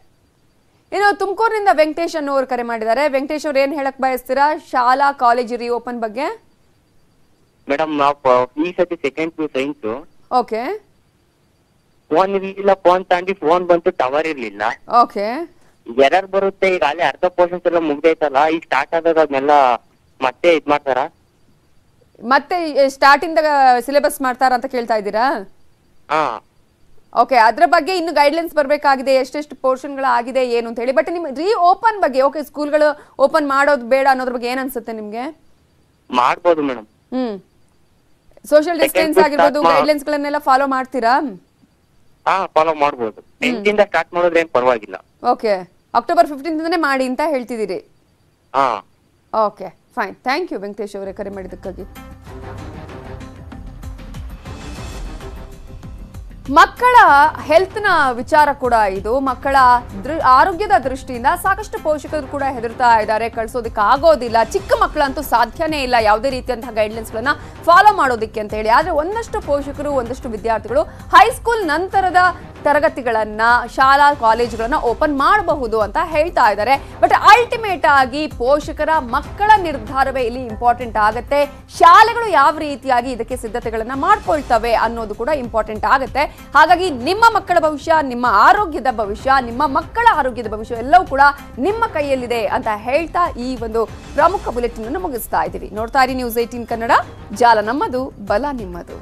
ಇನ್ನು ತುಮಕೂರಿನಿಂದ ವೆಂಕಟೇಶ್ ಅನ್ನೋರು ಕರೆ ಮಾಡಿದ್ದಾರೆ. ವೆಂಕಟೇಶ್ ಅವ್ರು ಏನ್ ಹೇಳಕ್ ಬಯಸ್ತೀರಾ ಶಾಲಾ ಕಾಲೇಜು ರೀಓಪನ್ ಬಗ್ಗೆ? ಮೇಡಮ್, ನಾವು ಈ ಸತಿ second PU science. Okay, phone ಇರ್ಲಿಲ್ಲ, ಫೋನ್ ತಗೊಂಡು ಫೋನ್ ಬಂತು, ಟವರ್ ಇರ್ಲಿಲ್ಲ. ಓಕೆ, ಎರರ್ ಬರುತ್ತೆ. ಈಗ ಅಲ್ಲಿ ಅರ್ಧ ಪೋರ್ಷನ್ಸ್ ಎಲ್ಲ ಮುಗ್ದೈತಲ್ಲ, ಈಗ ಸ್ಟಾರ್ಟ್ ಆದಾಗ ಅದನ್ನೆಲ್ಲ ಮತ್ತೆ ಇದ್ ಮಾಡ್ತಾರ, ಮತ್ತೆ ಸ್ಟಾರ್ಟ್ ಇಂದ ಸಿಲೆಬಸ್ ಮಾಡ್ತಾರ ಅಂತ ಕೇಳ್ತಾ ಇದ್ದೀರಾ? ಓಕೆ, ಅದ್ರ ಬಗ್ಗೆ ಇನ್ನು ಗೈಡ್ಲೈನ್ಸ್ ಬರಬೇಕಾಗಿದೆ, ಎಷ್ಟೆಷ್ಟು ಪೋರ್ಷನ್ಗಳು ಆಗಿದೆ ಏನು ಅಂತ ಹೇಳಿ. ಬಟ್ ನಿಮ್ ರೀ ಓಪನ್ ಬಗ್ಗೆ, ಓಕೆ ಸ್ಕೂಲ್ಗಳು ಓಪನ್ ಮಾಡೋದು ಬೇಡ ಅನ್ನೋದ್ರ ಬಗ್ಗೆ ಏನ್ ಅನ್ಸುತ್ತೆ ನಿಮ್ಗೆ? ಮಾಡ್ಬೋದು ಮೇಡಮ್. ಸೋಷಿಯಲ್ ಡಿಸ್ಟೆನ್ಸ್ ಆಗಿರ್ಬೋದು, ಗೈಡ್ಲೈನ್ಸ್ ಗಳನ್ನೆಲ್ಲ ಫಾಲೋ ಮಾಡ್ತೀರಾ? ಫಾಲೋ ಮಾಡ್ಬೋದು. 10th ಇಂದ ಸ್ಟಾರ್ಟ್ ಮಾಡಿದ್ರೆ ಏನ್ ಪರವಾಗಿಲ್ಲ. ಓಕೆ, ಅಕ್ಟೋಬರ್ 15 ಇಂದನೇ ಮಾಡಿ ಅಂತ ಹೇಳ್ತಿದ್ದೀರಿ. Okay, fine. Thank you Venkatesh ಅವರೇ ಕರೆ ಮಾಡಿದ್ದಕ್ಕಾಗಿ. ಮಕ್ಕಳ ಹೆಲ್ತ್ನ ವಿಚಾರ ಕೂಡ ಇದು. ಮಕ್ಕಳ ಆರೋಗ್ಯದ ದೃಷ್ಟಿಯಿಂದ ಸಾಕಷ್ಟು ಪೋಷಕರು ಕೂಡ ಹೆದರ್ತಾ ಇದ್ದಾರೆ, ಕಳಿಸೋದಕ್ಕೆ ಆಗೋದಿಲ್ಲ. ಚಿಕ್ಕ ಮಕ್ಕಳಂತೂ ಸಾಧ್ಯನೇ ಇಲ್ಲ ಯಾವುದೇ ರೀತಿಯಂತಹ ಗೈಡ್ಲೈನ್ಸ್ಗಳನ್ನ ಫಾಲೋ ಮಾಡೋದಕ್ಕೆ ಅಂತ ಹೇಳಿ. ಆದರೆ ಒಂದಷ್ಟು ಪೋಷಕರು, ಒಂದಷ್ಟು ವಿದ್ಯಾರ್ಥಿಗಳು ಹೈಸ್ಕೂಲ್ ನಂತರದ ತರಗತಿಗಳನ್ನ ಶಾಲಾ ಕಾಲೇಜುಗಳನ್ನ ಓಪನ್ ಮಾಡಬಹುದು ಅಂತ ಹೇಳ್ತಾ ಇದ್ದಾರೆ. ಬಟ್ ಅಲ್ಟಿಮೇಟ್ ಆಗಿ ಪೋಷಕರ ಮಕ್ಕಳ ನಿರ್ಧಾರವೇ ಇಲ್ಲಿ ಇಂಪಾರ್ಟೆಂಟ್ ಆಗುತ್ತೆ. ಶಾಲೆಗಳು ಯಾವ ರೀತಿಯಾಗಿ ಇದಕ್ಕೆ ಸಿದ್ಧತೆಗಳನ್ನ ಮಾಡ್ಕೊಳ್ತವೆ ಅನ್ನೋದು ಕೂಡ ಇಂಪಾರ್ಟೆಂಟ್ ಆಗುತ್ತೆ. ಹಾಗಾಗಿ ನಿಮ್ಮ ಮಕ್ಕಳ ಭವಿಷ್ಯ, ನಿಮ್ಮ ಆರೋಗ್ಯದ ಭವಿಷ್ಯ, ನಿಮ್ಮ ಮಕ್ಕಳ ಆರೋಗ್ಯದ ಭವಿಷ್ಯ ಎಲ್ಲವೂ ಕೂಡ ನಿಮ್ಮ ಕೈಯಲ್ಲಿದೆ ಅಂತ ಹೇಳ್ತಾ ಈ ಒಂದು ಪ್ರಮುಖ ಬುಲೆಟಿನ್ ಅನ್ನು ಮುಗಿಸ್ತಾ ಇದ್ದೀವಿ. ನೋಡ್ತಾ ಇರಿ ನ್ಯೂಸ್ 18 ಕನ್ನಡ, ಜಾಲ ನಮ್ಮದು, ಬಲ ನಿಮ್ಮದು.